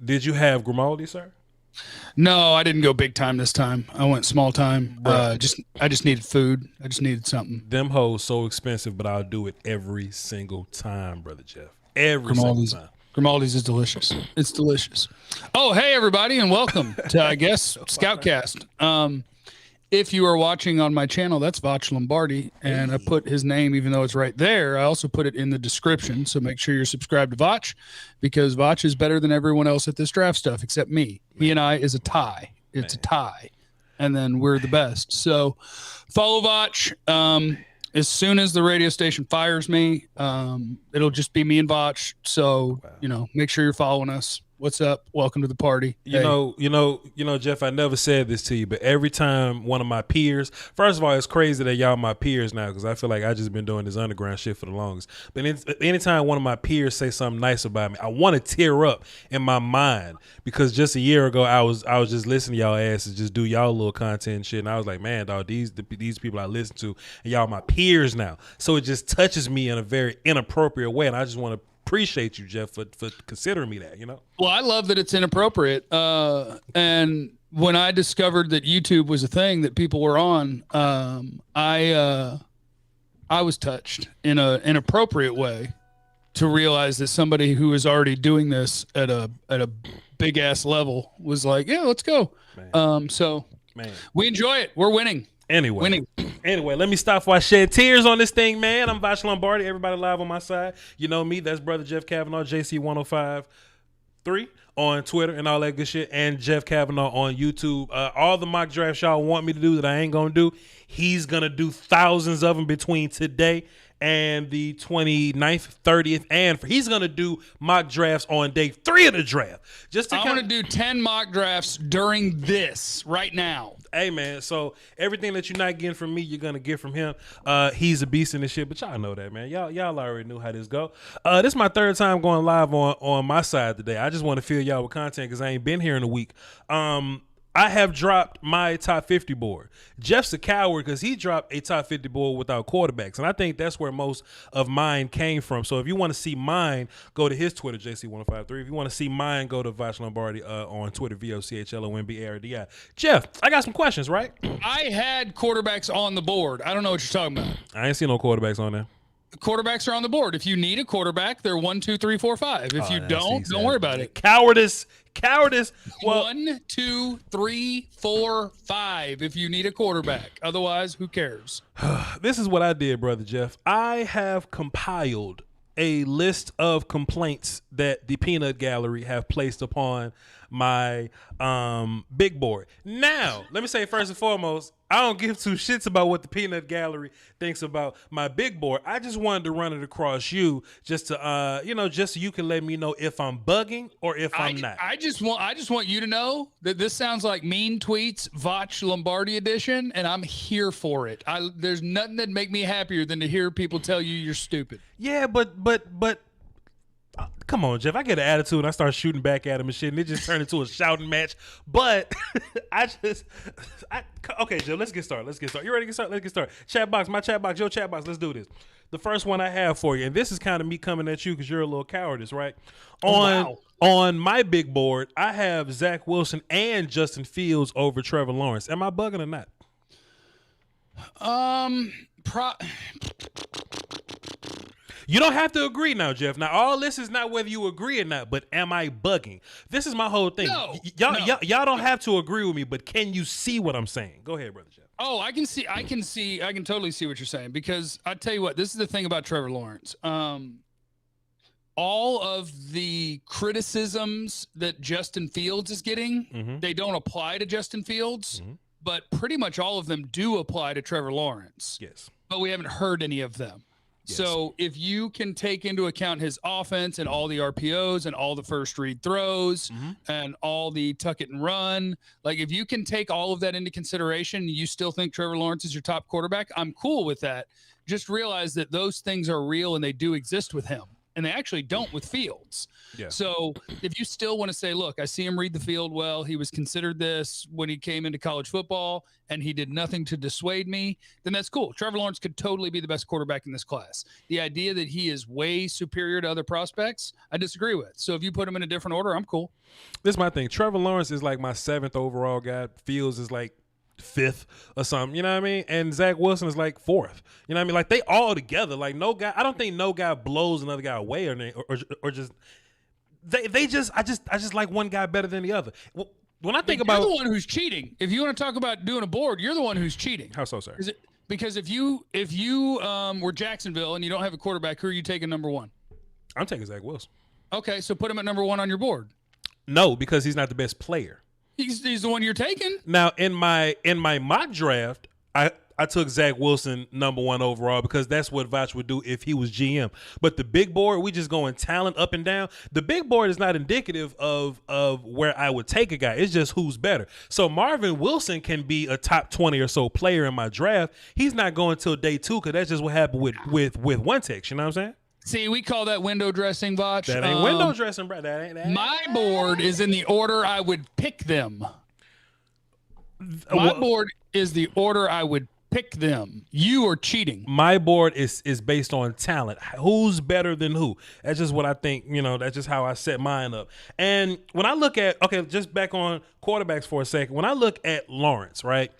Did you have Grimaldi, sir? No, I didn't go big time this time. I went small time. I just needed food. I just needed something. Them hoes so expensive, but I'll do it every single time, Brother Jeff. Every single time. Grimaldi's is delicious. It's delicious. Oh, hey, everybody, and welcome to, I guess, ScoutKast. If you are watching on my channel, that's Voch Lombardi, and I put his name, even though it's right there, I also put it in the description, so make sure you're subscribed to Voch, because Voch is better than everyone else at this draft stuff, except me. He and I is a tie. It's a tie, and then we're the best. So follow Voch. As soon as the radio station fires me, it'll just be me and Voch, so, make sure you're following us. What's up? Welcome to the party. You know, Jeff, I never said this to you, but every time one of my peers, first of all, it's crazy that y'all my peers now, because I feel like I just been doing this underground shit for the longest. But anytime one of my peers say something nice about me, I want to tear up in my mind, because just a year ago I was just listening to y'all asses just do y'all little content and shit, and I was like, man, dog, these people I listen to, and y'all my peers now. So it just touches me in a very inappropriate way, and I just want to appreciate you, Jeff, for considering me that, Well, I love that it's inappropriate. And when I discovered that YouTube was a thing that people were on, I was touched in an inappropriate way to realize that somebody who is already doing this at a big ass level was like, yeah, let's go. Man. We enjoy it. We're winning. Anyway, let me stop before I shed tears on this thing, man. I'm Voch Lombardi. Everybody live on my side. You know me. That's Brother Jeff Kavanaugh, JC1053 on Twitter and all that good shit, and Jeff Kavanaugh on YouTube. All the mock drafts y'all want me to do that I ain't going to do, he's going to do thousands of them between today and the 29th, 30th, and he's going to do mock drafts on day 3 of the draft. I'm going to do 10 mock drafts during this right now. Hey, man, so everything that you're not getting from me, you're going to get from him. He's a beast in this shit, but y'all know that, man. Y'all already knew how this go. This is my 3rd time going live on my side today. I just want to fill y'all with content because I ain't been here in a week. I have dropped my top 50 board. Jeff's a coward because he dropped a top 50 board without quarterbacks, and I think that's where most of mine came from. So if you want to see mine, go to his Twitter, JC1053. If you want to see mine, go to Voch Lombardi on Twitter, VOCHLOMBARDI. Jeff, I got some questions, right? I had quarterbacks on the board. I don't know what you're talking about. I ain't seen no quarterbacks on there. Quarterbacks are on the board. If you need a quarterback, they're 1, 2, 3, 4, 5. If you don't worry about it. Cowardice. Well, 1, 2, 3, 4, 5. If you need a quarterback, otherwise, who cares? This is what I did, Brother Jeff. I have compiled a list of complaints that the Peanut Gallery have placed upon my big board. Now, let me say first and foremost, I don't give 2 shits about what the Peanut Gallery thinks about my big board. I just wanted to run it across you just to just so you can let me know if I'm bugging or if I'm not. I just want you to know that this sounds like Mean Tweets Voch Lombardi edition, and I'm here for it. There's nothing that'd make me happier than to hear people tell you you're stupid. Yeah, but come on, Jeff. I get an attitude and I start shooting back at him and shit, and it just turned into a shouting match. But okay, Jeff, let's get started. You ready to get started? Let's get started. Chat box, my chat box, your chat box. Let's do this. The first one I have for you, and this is kind of me coming at you because you're a little cowardice, right? On my big board, I have Zach Wilson and Justin Fields over Trevor Lawrence. Am I bugging or not? You don't have to agree now, Jeff. Now, all this is not whether you agree or not, but am I bugging? This is my whole thing. Y'all don't have to agree with me, but can you see what I'm saying? Go ahead, Brother Jeff. Oh, I can totally see what you're saying, because I tell you what, this is the thing about Trevor Lawrence. All of the criticisms that Justin Fields is getting, they don't apply to Justin Fields, but pretty much all of them do apply to Trevor Lawrence. Yes. But we haven't heard any of them. Yes. So if you can take into account his offense and all the RPOs and all the first read throws and all the tuck it and run, like if you can take all of that into consideration, and you still think Trevor Lawrence is your top quarterback, I'm cool with that. Just realize that those things are real and they do exist with him. And they actually don't with Fields. Yeah. So if you still want to say, look, I see him read the field well. He was considered this when he came into college football, and he did nothing to dissuade me, then that's cool. Trevor Lawrence could totally be the best quarterback in this class. The idea that he is way superior to other prospects, I disagree with. So if you put him in a different order, I'm cool. This is my thing. Trevor Lawrence is like my 7th overall guy. Fields is like 5th or something, you know what I mean? And Zach Wilson is like 4th. You know what I mean? Like they all together. Like no guy, I don't think no guy blows another guy away or just they just I just like one guy better than the other. When I think about you're the one who's cheating. If you want to talk about doing a board, you're the one who's cheating. How so, sir? Because if you were Jacksonville and you don't have a quarterback, who are you taking number 1? I'm taking Zach Wilson. Okay, so put him at number 1 on your board. No, because he's not the best player. He's the one you're taking. Now in my mock draft, I took Zach Wilson number 1 overall because that's what Voch would do if he was GM. But the big board, we just going talent up and down. The big board is not indicative of where I would take a guy. It's just who's better. So Marvin Wilson can be a top 20 or so player in my draft. He's not going till day 2 because that's just what happened with one text. You know what I'm saying? See, we call that window dressing, Voch. That ain't window dressing, bro. That ain't. My board is in the order I would pick them. My board is the order I would pick them. You are cheating. My board is based on talent. Who's better than who? That's just what I think. You know, that's just how I set mine up. And when I look at, okay, just back on quarterbacks for a second. When I look at Lawrence, right?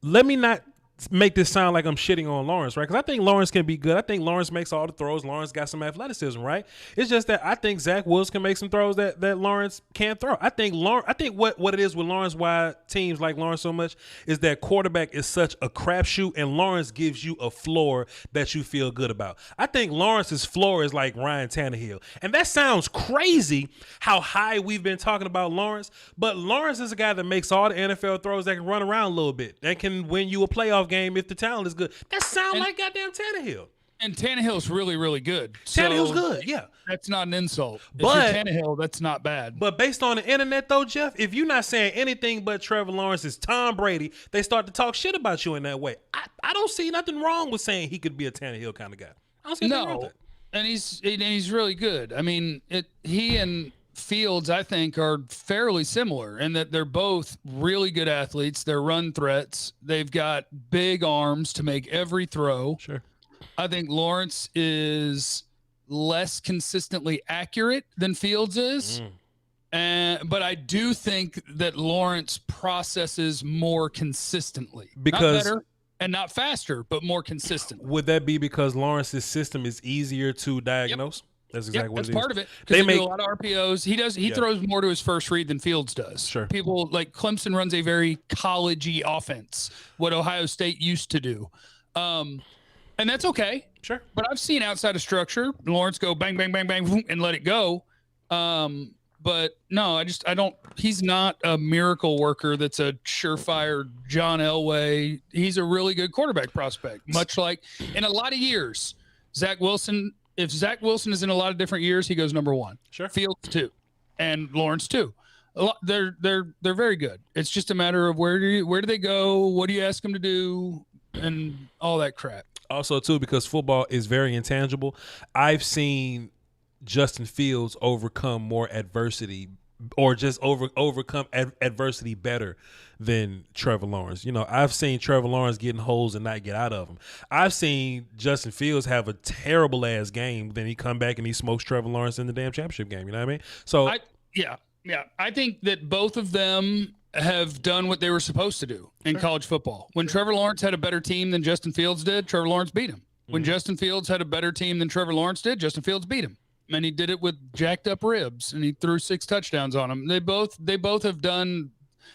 Let me not make this sound like I'm shitting on Lawrence, right? Because I think Lawrence can be good. I think Lawrence makes all the throws. Lawrence got some athleticism, right? It's just that I think Zach Wilson can make some throws that Lawrence can't throw. I think what it is with Lawrence, why teams like Lawrence so much, is that quarterback is such a crapshoot, and Lawrence gives you a floor that you feel good about. I think Lawrence's floor is like Ryan Tannehill. And that sounds crazy how high we've been talking about Lawrence, but Lawrence is a guy that makes all the NFL throws, that can run around a little bit, that can win you a playoff game if the talent is good. That sounds like goddamn Tannehill. And Tannehill's really, really good. Tannehill's good, yeah. That's not an insult. But if you're Tannehill, that's not bad. But based on the internet, though, Jeff, if you're not saying anything but Trevor Lawrence is Tom Brady, they start to talk shit about you in that way. I don't see nothing wrong with saying he could be a Tannehill kind of guy. I don't see nothing wrong with that. And he's really good. I mean, he and Fields, I think, are fairly similar in that they're both really good athletes. They're run threats. They've got big arms to make every throw. Sure. I think Lawrence is less consistently accurate than Fields is. But I do think that Lawrence processes more consistently. Because not better and not faster, but more consistent. Would that be because Lawrence's system is easier to diagnose? Yep. That's exactly what it is. That's part of it. They do a lot of RPOs. He throws more to his first read than Fields does. Sure. People like Clemson runs a very college-y offense, what Ohio State used to do. And that's okay. Sure. But I've seen outside of structure, Lawrence go bang, bang, bang, bang, and let it go. But no, I don't. He's not a miracle worker that's a surefire John Elway. He's a really good quarterback prospect, much like in a lot of years, Zach Wilson. If Zach Wilson is in a lot of different years, he goes number 1. Sure. Fields 2, and Lawrence 2. They're very good. It's just a matter of where do they go? What do you ask them to do? And all that crap. Also, too, because football is very intangible, I've seen Justin Fields overcome more adversity, or just overcome adversity better than Trevor Lawrence. You know, I've seen Trevor Lawrence get in holes and not get out of them. I've seen Justin Fields have a terrible ass game, then he come back and he smokes Trevor Lawrence in the damn championship game. You know what I mean? So I think that both of them have done what they were supposed to do in college football. When Trevor Lawrence had a better team than Justin Fields did, Trevor Lawrence beat him. When Justin Fields had a better team than Trevor Lawrence did, Justin Fields beat him. And he did it with jacked up ribs, and he threw 6 touchdowns on him. They both have done.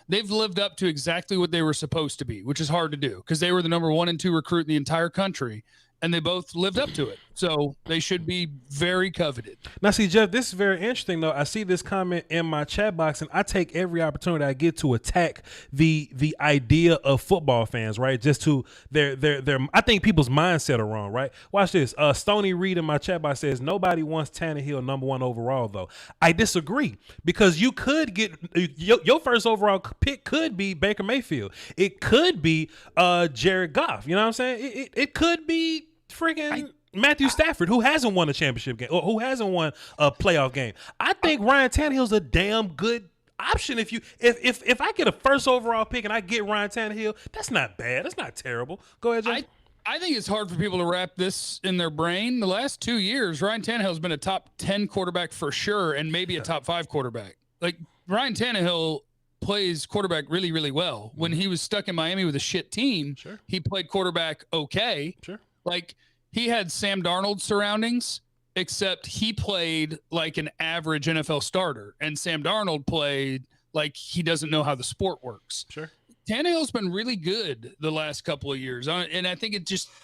They've lived up to exactly what they were supposed to be, which is hard to do because they were the number 1 and 2 recruit in the entire country, and they both lived up to it. So they should be very coveted. Now, see, Jeff, this is very interesting, though. I see this comment in my chat box, and I take every opportunity I get to attack the idea of football fans, right? Just to their I think people's mindset are wrong, right? Watch this. Stony Reed in my chat box says, nobody wants Tannehill number 1 overall, though. I disagree, because you could get your first overall pick could be Baker Mayfield. It could be Jared Goff. You know what I'm saying? It could be freaking Matthew Stafford, who hasn't won a championship game or who hasn't won a playoff game. I think Ryan Tannehill's a damn good option. If I get a first overall pick and I get Ryan Tannehill, that's not bad. That's not terrible. Go ahead, Jay. I think it's hard for people to wrap this in their brain. The last 2 years, Ryan Tannehill's been a top 10 quarterback for sure, and maybe a top 5 quarterback. Like, Ryan Tannehill plays quarterback really, really well. When he was stuck in Miami with a shit team, he played quarterback okay. Sure. Like, he had Sam Darnold surroundings, except he played like an average NFL starter, and Sam Darnold played like he doesn't know how the sport works. Sure. Tannehill's been really good the last couple of years. And I think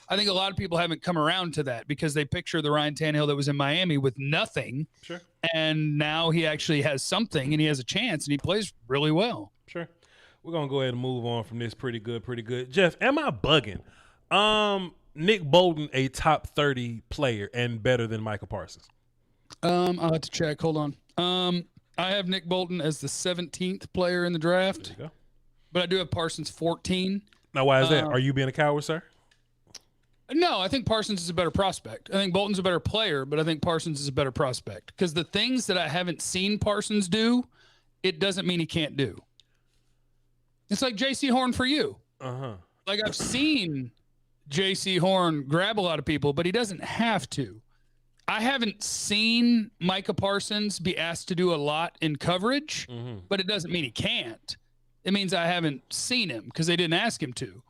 I think a lot of people haven't come around to that because they picture the Ryan Tannehill that was in Miami with nothing. Sure. And now he actually has something and he has a chance and he plays really well. Sure. We're going to go ahead and move on from this pretty good. Jeff, am I bugging? Nick Bolton, a top 30 player and better than Micah Parsons. I'll have to check. Hold on. I have Nick Bolton as the 17th player in the draft. There you go. But I do have Parsons 14. Now, why is that? Are you being a coward, sir? No, I think Parsons is a better prospect. I think Bolton's a better player, but I think Parsons is a better prospect. Because the things that I haven't seen Parsons do, it doesn't mean he can't do. It's like J.C. Horn for you. Uh-huh. Like, I've seen J.C. Horn grab a lot of people, but he doesn't have to. I haven't seen Micah Parsons be asked to do a lot in coverage, but it doesn't mean he can't. It means I haven't seen him because they didn't ask him to.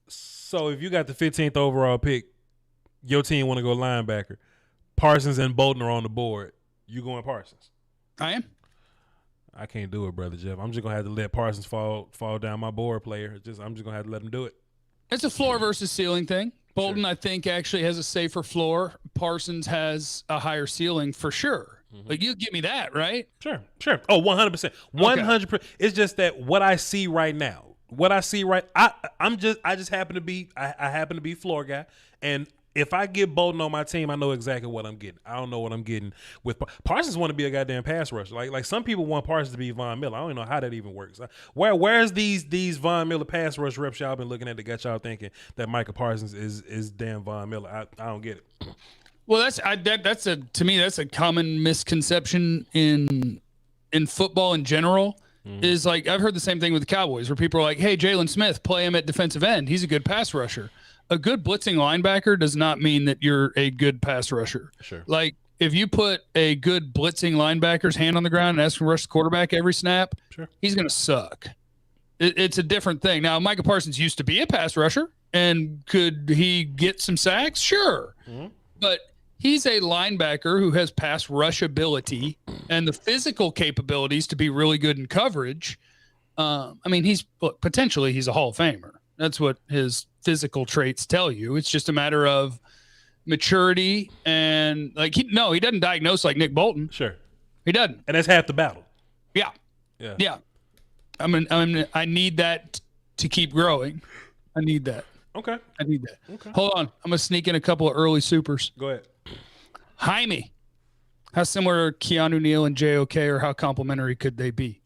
So if you got the 15th overall pick, your team want to go linebacker, Parsons and Bolton are on the board, you going Parsons? I am. I can't do it, Brother Jeff. I'm just going to have to let Parsons fall down my board player. I'm just going to have to let him do it. It's a floor versus ceiling thing. Bolton, sure. I think, actually has a safer floor. Parsons has a higher ceiling for sure. Like, you give me that, right? Sure. Oh, 100%. 100%. It's just that what I see right now, I just happen to be, I happen to be floor guy. And if I get Bolton on my team, I know exactly what I'm getting. I don't know what I'm getting with Parsons. Want to be a goddamn pass rusher. Like some people want Parsons to be Von Miller. I don't even know how that even works. Where's these Von Miller pass rush reps y'all been looking at that got y'all thinking that Micah Parsons is damn Von Miller? I don't get it. Well, to me that's a common misconception in football in general. Is like, I've heard the same thing with the Cowboys where people are like, hey, Jalen Smith, play him at defensive end. He's a good pass rusher. A good blitzing linebacker does not mean that you're a good pass rusher. Sure. Like, if you put a good blitzing linebacker's hand on the ground and ask him to rush the quarterback every snap, sure, he's going to suck. It's a different thing. Now, Micah Parsons used to be a pass rusher, and could he get some sacks? Sure. But he's a linebacker who has pass rush ability and the physical capabilities to be really good in coverage. I mean, potentially he's a Hall of Famer. That's what his physical traits tell you. It's just a matter of maturity and like he doesn't diagnose like Nick Bolton. Sure, he doesn't, and that's half the battle. Yeah. I need that to keep growing. I need that. Okay. Hold on, I'm gonna sneak in a couple of early supers. Go ahead. Jaime, how similar are Keanu Neal and JOK, or how complementary could they be?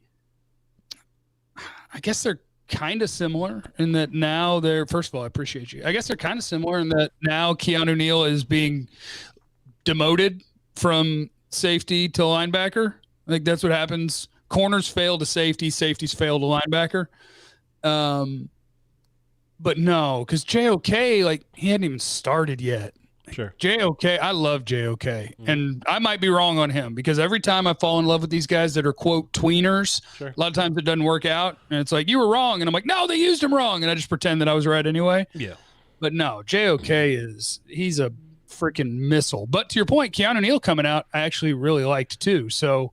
I guess they're kind of similar in that now first of all, I appreciate you. I guess they're kind of similar in that now Keanu Neal is being demoted from safety to linebacker. I think that's what happens. Corners fail to safety, safeties fail to linebacker. But no, because JOK, like, he hadn't even started yet. Sure. JOK, I love JOK. And I might be wrong on him because every time I fall in love with these guys that are, quote, tweeners, sure, a lot of times it doesn't work out. And it's like, you were wrong. And I'm like, no, they used him wrong. And I just pretend that I was right anyway. Yeah. But no, JOK he's a freaking missile. But to your point, Keanu Neal coming out, I actually really liked too. So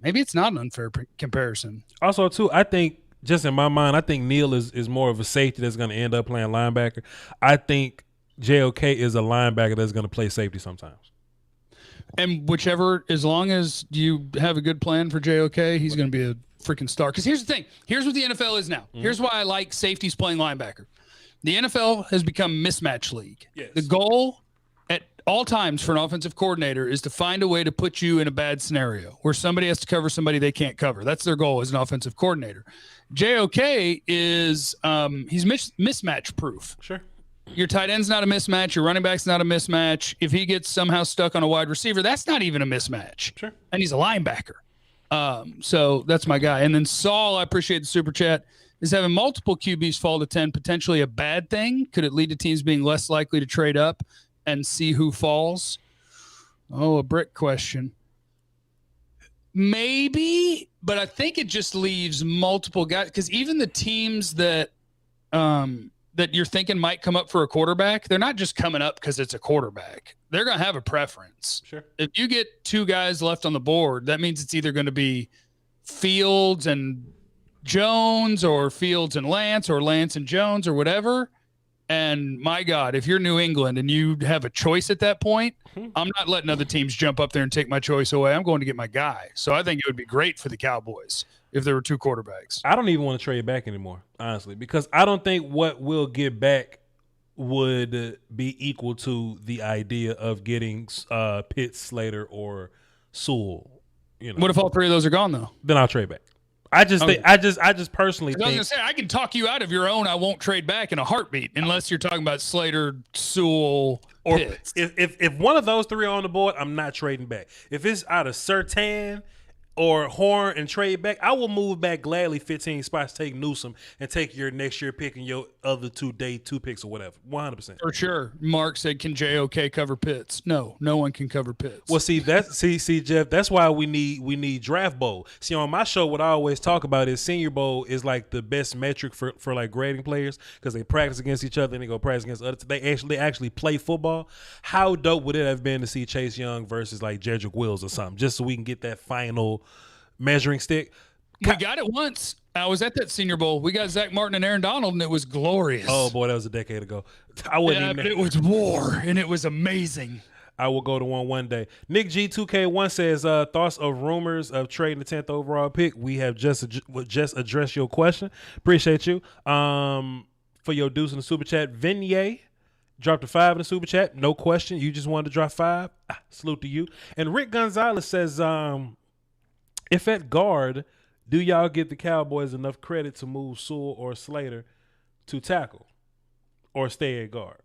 maybe it's not an unfair comparison. Also, too, I think, just in my mind, I think Neal is more of a safety that's going to end up playing linebacker. I think JOK is a linebacker that's going to play safety sometimes. And as long as you have a good plan for JOK, he's going to be a freaking star. Because here's the thing. Here's what the NFL is now. Here's why I like safeties playing linebacker. The NFL has become mismatch league. Yes. The goal at all times for an offensive coordinator is to find a way to put you in a bad scenario where somebody has to cover somebody they can't cover. That's their goal as an offensive coordinator. JOK is he's mismatch proof. Sure. Your tight end's not a mismatch. Your running back's not a mismatch. If he gets somehow stuck on a wide receiver, that's not even a mismatch. Sure. And he's a linebacker. So that's my guy. And then Saul, I appreciate the super chat. Is having multiple QBs fall to 10 potentially a bad thing? Could it lead to teams being less likely to trade up and see who falls? Oh, a brick question. Maybe, but I think it just leaves multiple guys, because even the teams that that you're thinking might come up for a quarterback, they're not just coming up because it's a quarterback. They're going to have a preference. Sure. If you get two guys left on the board, that means it's either going to be Fields and Jones or Fields and Lance or Lance and Jones or whatever. And my God, if you're New England and you have a choice at that point, I'm not letting other teams jump up there and take my choice away. I'm going to get my guy. So I think it would be great for the Cowboys if there were two quarterbacks. I don't even want to trade back anymore, honestly, because I don't think what we'll get back would be equal to the idea of getting Pitts, Slater, or Sewell. You know, What if all three of those are gone, though? Then I'll trade back. I just think I just personally think. I was gonna say I can talk you out of your own. I won't trade back in a heartbeat unless you're talking about Slater, Sewell, or Pitts. If one of those three are on the board, I'm not trading back. If it's out of Surtain or Horn and trade back, I will move back gladly 15 spots, take Newsom, and take your next year pick and your other day two picks or whatever. 100%. For sure. Mark said, can JOK cover Pitts? No one can cover Pitts. Well, see, Jeff, that's why we need draft bowl. See, on my show, what I always talk about is Senior Bowl is like the best metric for like grading players, because they practice against each other and they go practice against others. They actually play football. How dope would it have been to see Chase Young versus like Jedrick Wills or something, just so we can get that final measuring stick? We got it once. I was at that Senior Bowl. We got Zach Martin and Aaron Donald, and it was glorious. Oh boy, that was a decade ago. But it was war, and it was amazing. I will go to one day. Nick G2K1 says thoughts of rumors of trading the 10th overall pick. We have just addressed your question. Appreciate you. For your deuce in the super chat, Vignay dropped a 5 in the super chat. No question. You just wanted to drop 5. Salute to you. And Rick Gonzalez says, if at guard, do y'all give the Cowboys enough credit to move Sewell or Slater to tackle or stay at guard?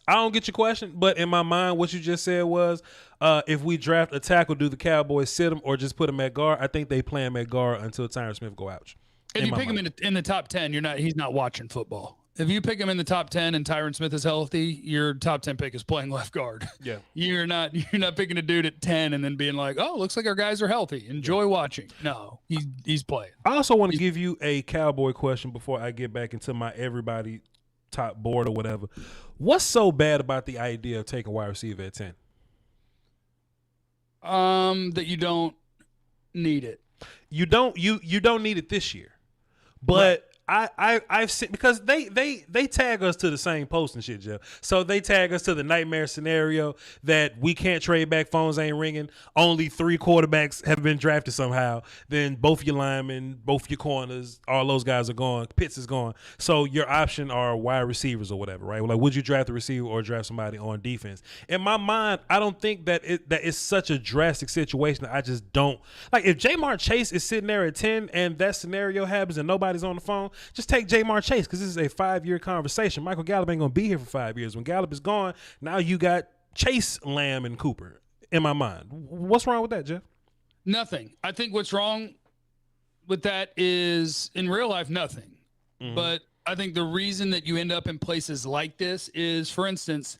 I don't get your question, but in my mind, what you just said was, if we draft a tackle, do the Cowboys sit him or just put him at guard? I think they play him at guard until Tyron Smith go out. If you pick him in the top 10, he's not watching football. If you pick him in the top 10 and Tyron Smith is healthy, your top 10 pick is playing left guard. Yeah. You're not picking a dude at 10 and then being like, oh, looks like our guys are healthy. Enjoy watching. No, he's playing. I also want to give you a Cowboy question before I get back into my everybody top board or whatever. What's so bad about the idea of taking wide receiver at 10? That you don't need it. You don't need it this year. But right. I've seen, because they tag us to the same post and shit, Jeff. So they tag us to the nightmare scenario that we can't trade back, phones ain't ringing, only 3 quarterbacks have been drafted somehow, then both your linemen, both your corners, all those guys are gone, Pitts is gone. So your option are wide receivers or whatever, right? Like, would you draft a receiver or draft somebody on defense? In my mind, I don't think that it's such a drastic situation that I just don't. Like, if Jamar Chase is sitting there at 10 and that scenario happens and nobody's on the phone, just take Jamar Chase, because this is a 5-year conversation. Michael Gallup ain't going to be here for 5 years. When Gallup is gone, now you got Chase, Lamb, and Cooper in my mind. What's wrong with that, Jeff? Nothing. I think what's wrong with that is, in real life, nothing. Mm-hmm. But I think the reason that you end up in places like this is, for instance,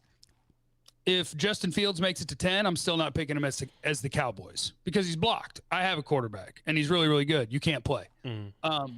if Justin Fields makes it to 10, I'm still not picking him as the Cowboys because he's blocked. I have a quarterback, and he's really, really good. You can't play. Mm-hmm.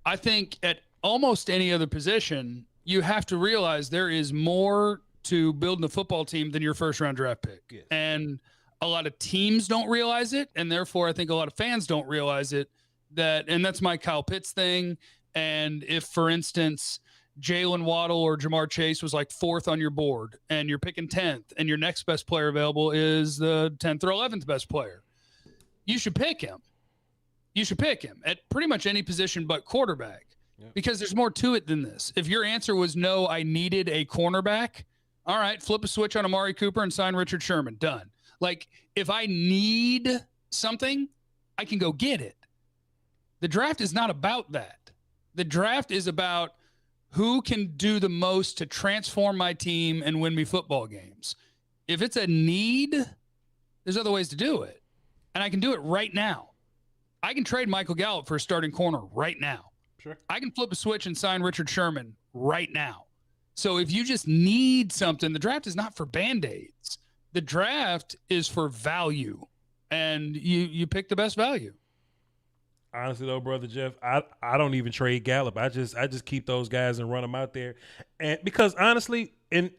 I think at almost any other position, you have to realize there is more to building a football team than your first-round draft pick. Yes. And a lot of teams don't realize it, and therefore I think a lot of fans don't realize it. And that's my Kyle Pitts thing. And if, for instance, Jalen Waddle or Jamar Chase was like 4th on your board, and you're picking 10th, and your next best player available is the 10th or 11th best player, you should pick him. You should pick him at pretty much any position but quarterback, because there's more to it than this. If your answer was no, I needed a cornerback, all right, flip a switch on Amari Cooper and sign Richard Sherman. Done. Like, if I need something, I can go get it. The draft is not about that. The draft is about who can do the most to transform my team and win me football games. If it's a need, there's other ways to do it. And I can do it right now. I can trade Michael Gallup for a starting corner right now. Sure. I can flip a switch and sign Richard Sherman right now. So if you just need something, the draft is not for Band-Aids. The draft is for value. And you pick the best value. Honestly though, brother Jeff, I don't even trade Gallup. I just keep those guys and run them out there. And because honestly, in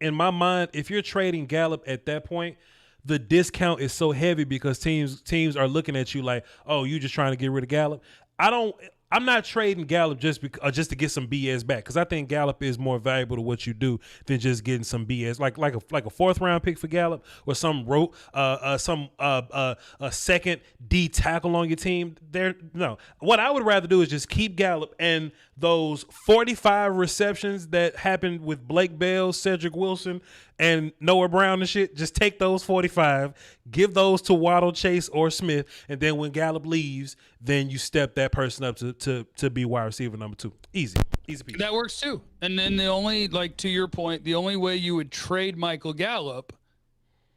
my mind, if you're trading Gallup at that point, the discount is so heavy because teams are looking at you like, oh, you just trying to get rid of Gallup. I'm not trading Gallup just to get some BS back, because I think Gallup is more valuable to what you do than just getting some BS, like a fourth round pick for Gallup or some second D tackle on your team. No, what I would rather do is just keep Gallup, and those 45 receptions that happened with Blake Bell, Cedric Wilson, and Noah Brown and shit, just take those 45, give those to Waddle, Chase, or Smith, and then when Gallup leaves, then you step that person up to be wide receiver number 2. Easy peasy. That works too. And then the only, like, to your point, the only way you would trade Michael Gallup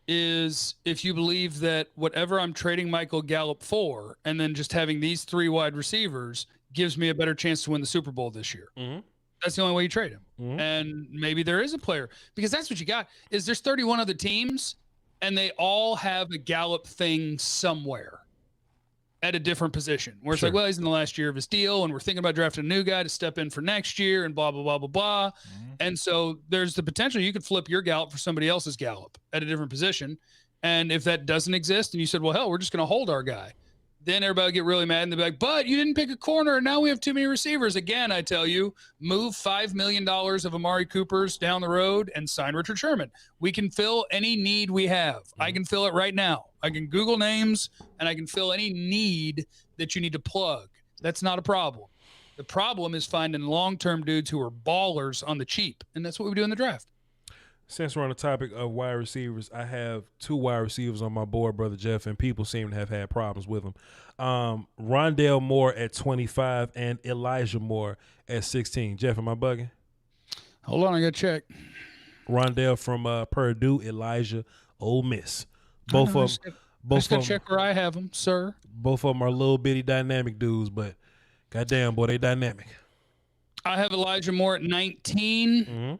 is if you believe that whatever I'm trading Michael Gallup for, and then just having these 3 wide receivers gives me a better chance to win the Super Bowl this year. Mm-hmm. That's the only way you trade him. Mm-hmm. And maybe there is a player, because that's what you got is there's 31 other teams and they all have a Gallup thing somewhere at a different position where it's like, well, he's in the last year of his deal and we're thinking about drafting a new guy to step in for next year and blah, blah, blah, blah, blah. Mm-hmm. And so there's the potential you could flip your Gallup for somebody else's Gallup at a different position. And if that doesn't exist and you said, well, hell, we're just going to hold our guy, then everybody will get really mad and they'll be like, but you didn't pick a corner and now we have too many receivers. Again, I tell you, move $5 million of Amari Coopers down the road and sign Richard Sherman. We can fill any need we have. Mm-hmm. I can fill it right now. I can Google names and I can fill any need that you need to plug. That's not a problem. The problem is finding long-term dudes who are ballers on the cheap, and that's what we do in the draft. Since we're on the topic of wide receivers, I have 2 wide receivers on my board, Brother Jeff, and people seem to have had problems with them. Rondale Moore at 25 and Elijah Moore at 16. Jeff, am I bugging? Hold on, I got to check. Rondale from Purdue, Elijah, Ole Miss. Both of them. Both of them. Check where I have them, sir. Both of them are little bitty dynamic dudes, but goddamn, boy, they dynamic. I have Elijah Moore at 19. Mm-hmm.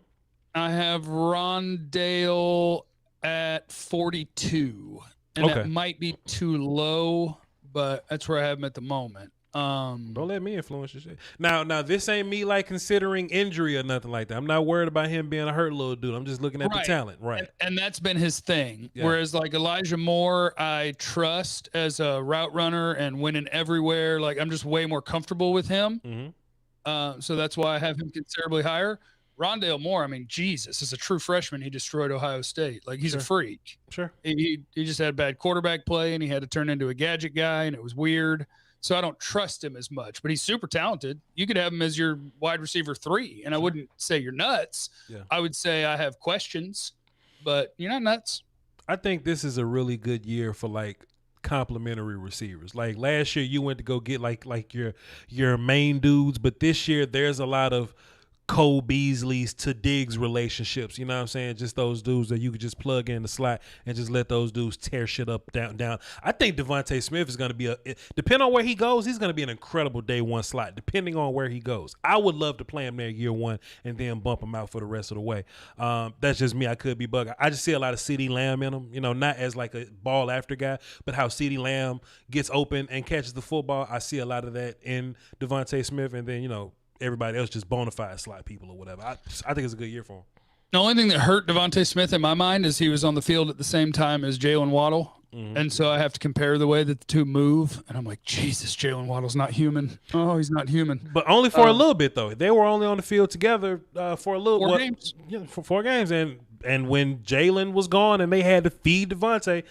I have Rondale at 42, and that might be too low, but that's where I have him at the moment. Don't let me influence your shit. Now, this ain't me like considering injury or nothing like that. I'm not worried about him being a hurt little dude. I'm just looking at the talent, right? And that's been his thing. Yeah. Whereas like Elijah Moore, I trust as a route runner and winning everywhere. Like I'm just way more comfortable with him. Mm-hmm. So that's why I have him considerably higher. Rondale Moore, I mean, Jesus, as a true freshman, he destroyed Ohio State. Like, he's a freak. Sure. He just had bad quarterback play, and he had to turn into a gadget guy, and it was weird. So I don't trust him as much. But he's super talented. You could have him as your wide receiver 3, and I wouldn't say you're nuts. Yeah. I would say I have questions, but you're not nuts. I think this is a really good year for, like, complimentary receivers. Like, last year, you went to go get, like your main dudes, but this year, there's a lot of Cole Beasley's to Diggs relationships, you know what I'm saying? Just those dudes that you could just plug in the slot and just let those dudes tear shit up down. I think Devontae Smith is going to be depending on where he goes, he's going to be an incredible day 1 slot, depending on where he goes. I would love to play him there year 1 and then bump him out for the rest of the way. That's just me. I could be bugging. I just see a lot of CeeDee Lamb in him, you know, not as like a ball after guy, but how CeeDee Lamb gets open and catches the football. I see a lot of that in Devontae Smith, and then, you know, everybody else just bona fide slot people or whatever. I think it's a good year for him. The only thing that hurt Devontae Smith in my mind is he was on the field at the same time as Jalen Waddle. Mm-hmm. And so I have to compare the way that the two move. And I'm like, Jesus, Jalen Waddle's not human. Oh, he's not human. But only for a little bit, though. They were only on the field together for a little 4 games. Yeah, for 4 games. And And when Jalen was gone and they had to feed Devontae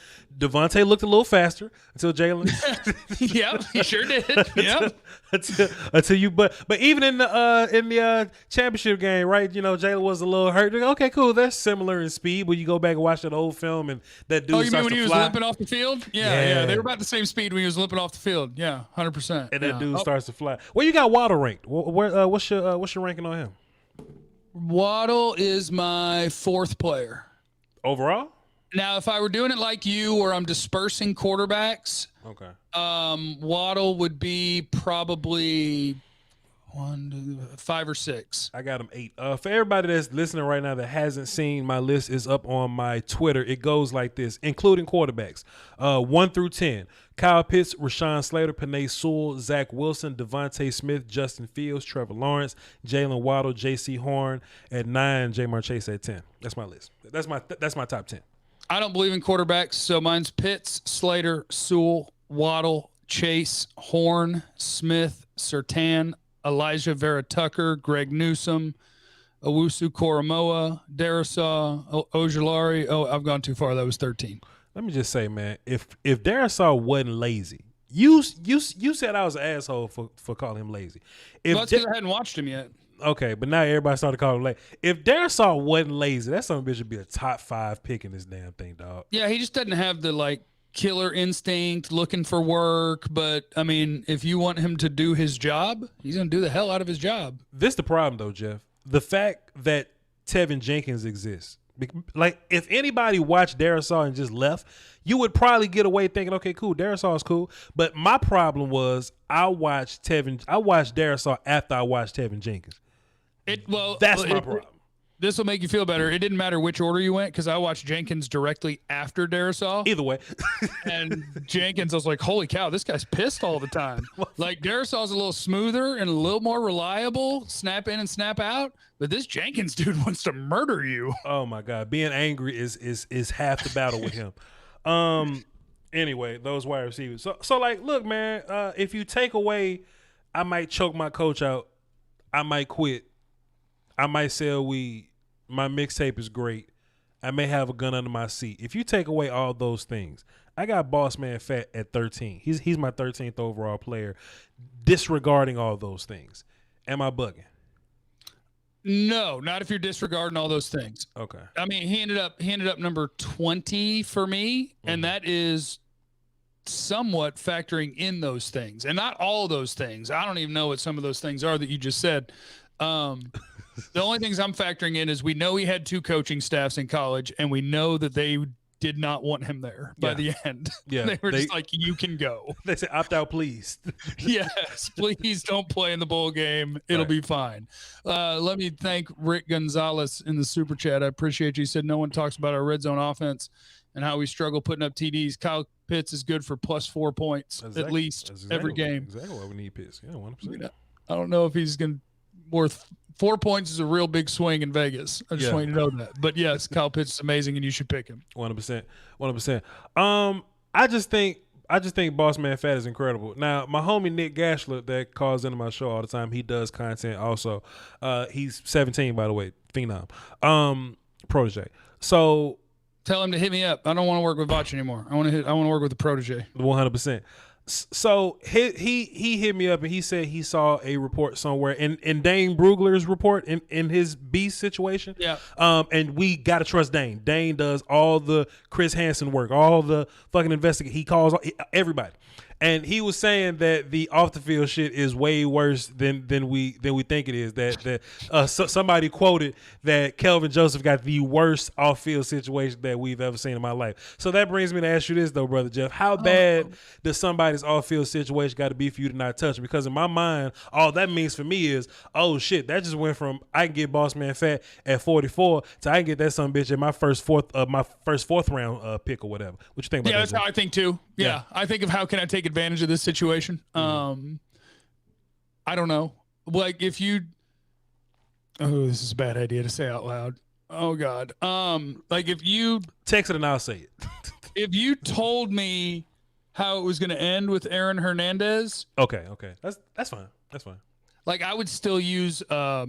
looked a little faster until Jalen. Yep, he sure did. Yep. until you, but even in the championship game, right? You know, Jalen was a little hurt. Okay, cool. That's similar in speed. When you go back and watch that old film and that dude. Oh, you mean when he was fly. limping off the field? Yeah. They were about the same speed when he was limping off the field. Yeah, 100%. And that dude starts to fly. Where you got Waddle ranked? What's your ranking on him? Waddle is my 4th player Overall? Now, if I were doing it like you, where I'm dispersing quarterbacks, okay, Waddle would be probably 5 or 6. I got him 8. For everybody that's listening right now that hasn't seen my list, is up on my Twitter. It goes like this, including quarterbacks: 1 through 10. Kyle Pitts, Rashawn Slater, Penei Sewell, Zach Wilson, Devontae Smith, Justin Fields, Trevor Lawrence, Jalen Waddle, J.C. Horn at 9, Jamar Chase at 10. That's my list. That's my top 10. I don't believe in quarterbacks, so mine's Pitts, Slater, Sewell, Waddle, Chase, Horn, Smith, Surtain, Elijah Vera Tucker, Greg Newsome, Owusu Koromoa, Darisaw, Ojulari. Oh, I've gone too far. That was 13. Let me just say, man, if Darisaw wasn't lazy, you said I was an asshole for calling him lazy. Well, that's because I hadn't watched him yet. Okay, but now everybody started calling him lazy. If Darisaw wasn't lazy, that son of a bitch would be a top 5 pick in this damn thing, dog. Yeah, he just doesn't have the killer instinct, looking for work. But I mean, if you want him to do his job, he's gonna do the hell out of his job. This the problem though, Jeff. The fact that Tevin Jenkins exists. Like, if anybody watched Darisaw and just left, you would probably get away thinking, okay, cool, Darisaw's cool. But my problem was I watched Darisaw after I watched Tevin Jenkins. That's my problem. This will make you feel better. It didn't matter which order you went, because I watched Jenkins directly after Darisaw. Either way. And Jenkins, I was like, holy cow, this guy's pissed all the time. Like, Darisaw's a little smoother and a little more reliable, snap in and snap out. But this Jenkins dude wants to murder you. Oh my God. Being angry is half the battle with him. Anyway, those wide receivers. So like, look, man, if you take away, I might choke my coach out, I might quit, I might sell weed, my mixtape is great, I may have a gun under my seat. If you take away all those things, I got Boss Man Fat at 13. He's my 13th overall player, disregarding all those things. Am I bugging? No, not if you're disregarding all those things. Okay. I mean, he ended up number 20 for me, and that is somewhat factoring in those things, and not all those things. I don't even know what some of those things are that you just said. The only things I'm factoring in is we know he had 2 coaching staffs in college, and we know that they did not want him there by the end. Yeah, they were just like, you can go. They said, opt out, please. Yes, please don't play in the bowl game. It'll be fine. Let me thank Rick Gonzalez in the super chat. I appreciate you. He said no one talks about our red zone offense and how we struggle putting up TDs. Kyle Pitts is good for +4 points at least every game. Exactly why we need Pitts. Yeah, 100%. I don't know if he's going to worth 4 points is a real big swing in Vegas. I just want you to know that. But yes, Kyle Pitts is amazing, and you should pick him. 100%. 100%. I just think Boss Man Fat is incredible. Now, my homie Nick Gashler that calls into my show all the time, he does content also. He's 17, by the way, phenom, protege. So tell him to hit me up. I don't want to work with Voch anymore. I want to work with the protege. 100%. So he hit me up and he said he saw a report somewhere in Dane Brugler's report in his Beast situation. Yeah. And we gotta trust Dane. Dane does all the Chris Hansen work, all the fucking investigate. He calls everybody. And he was saying that the off the field shit is way worse than we think it is. That somebody quoted that Kelvin Joseph got the worst off field situation that we've ever seen in my life. So that brings me to ask you this though, brother Jeff: how bad does somebody's off field situation got to be for you to not touch him? Because in my mind, all that means for me is, oh shit, that just went from I can get Boss Man Fat at 44 to I can get that son bitch at my first fourth round pick or whatever. What you think about that? Yeah, that's how I think too. Yeah, I think of how can I take advantage of this situation. I don't know. Like if you, this is a bad idea to say out loud. Oh God. Like if you text it and I'll say it. If you told me how it was going to end with Aaron Hernandez. Okay. That's fine. That's fine. Like I would still use a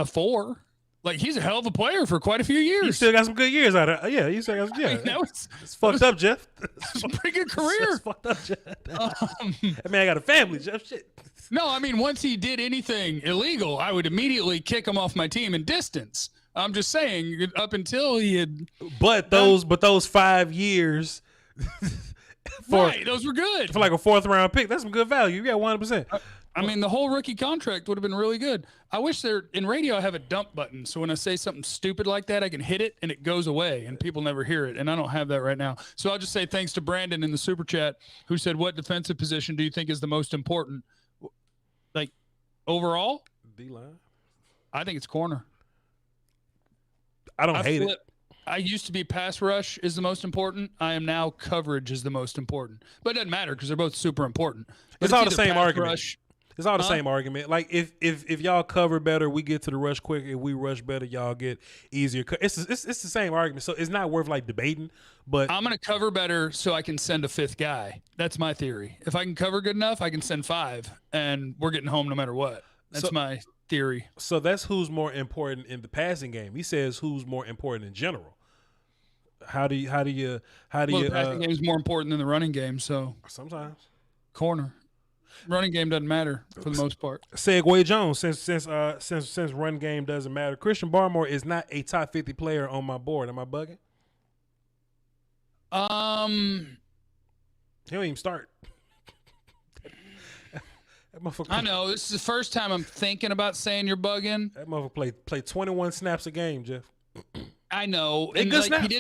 4. Like, he's a hell of a player for quite a few He years. still got some good years out of it. Yeah, he still got some. Yeah, I mean, it's fucked up, Jeff. It's a pretty good career. It's fucked up, Jeff. That man got a family, Jeff. Shit. No, I mean, once he did anything illegal, I would immediately kick him off my team in distance. I'm just saying, up until he had. But those 5 years. Right, those were good. For like a 4th round pick, that's some good value. You got 100%. I mean, the whole rookie contract would have been really good. I wish in radio I have a dump button, so when I say something stupid like that, I can hit it and it goes away, and people never hear it. And I don't have that right now. So I'll just say thanks to Brandon in the super chat, who said, "What defensive position do you think is the most important, like overall?" D-line. I think it's corner. I don't hate it. I used to be pass rush is the most important. I am now coverage is the most important. But it doesn't matter because they're both super important. But it's all the same argument. Rush, it's all the same argument. Like if y'all cover better, we get to the rush quicker. If we rush better, y'all get easier. It's the same argument. So it's not worth like debating. But I'm gonna cover better so I can send a 5th guy. That's my theory. If I can cover good enough, I can send 5, and we're getting home no matter what. That's my theory. So that's who's more important in the passing game. He says who's more important in general. How do you the passing game is more important than the running game, so sometimes corner. Running game doesn't matter for the most part. Segway Jones, since run game doesn't matter, Christian Barmore is not a top 50 player on my board. Am I bugging? He don't even start. I know this is the first time I'm thinking about saying you're bugging. That motherfucker play 21 snaps a game, Jeff. I know, and like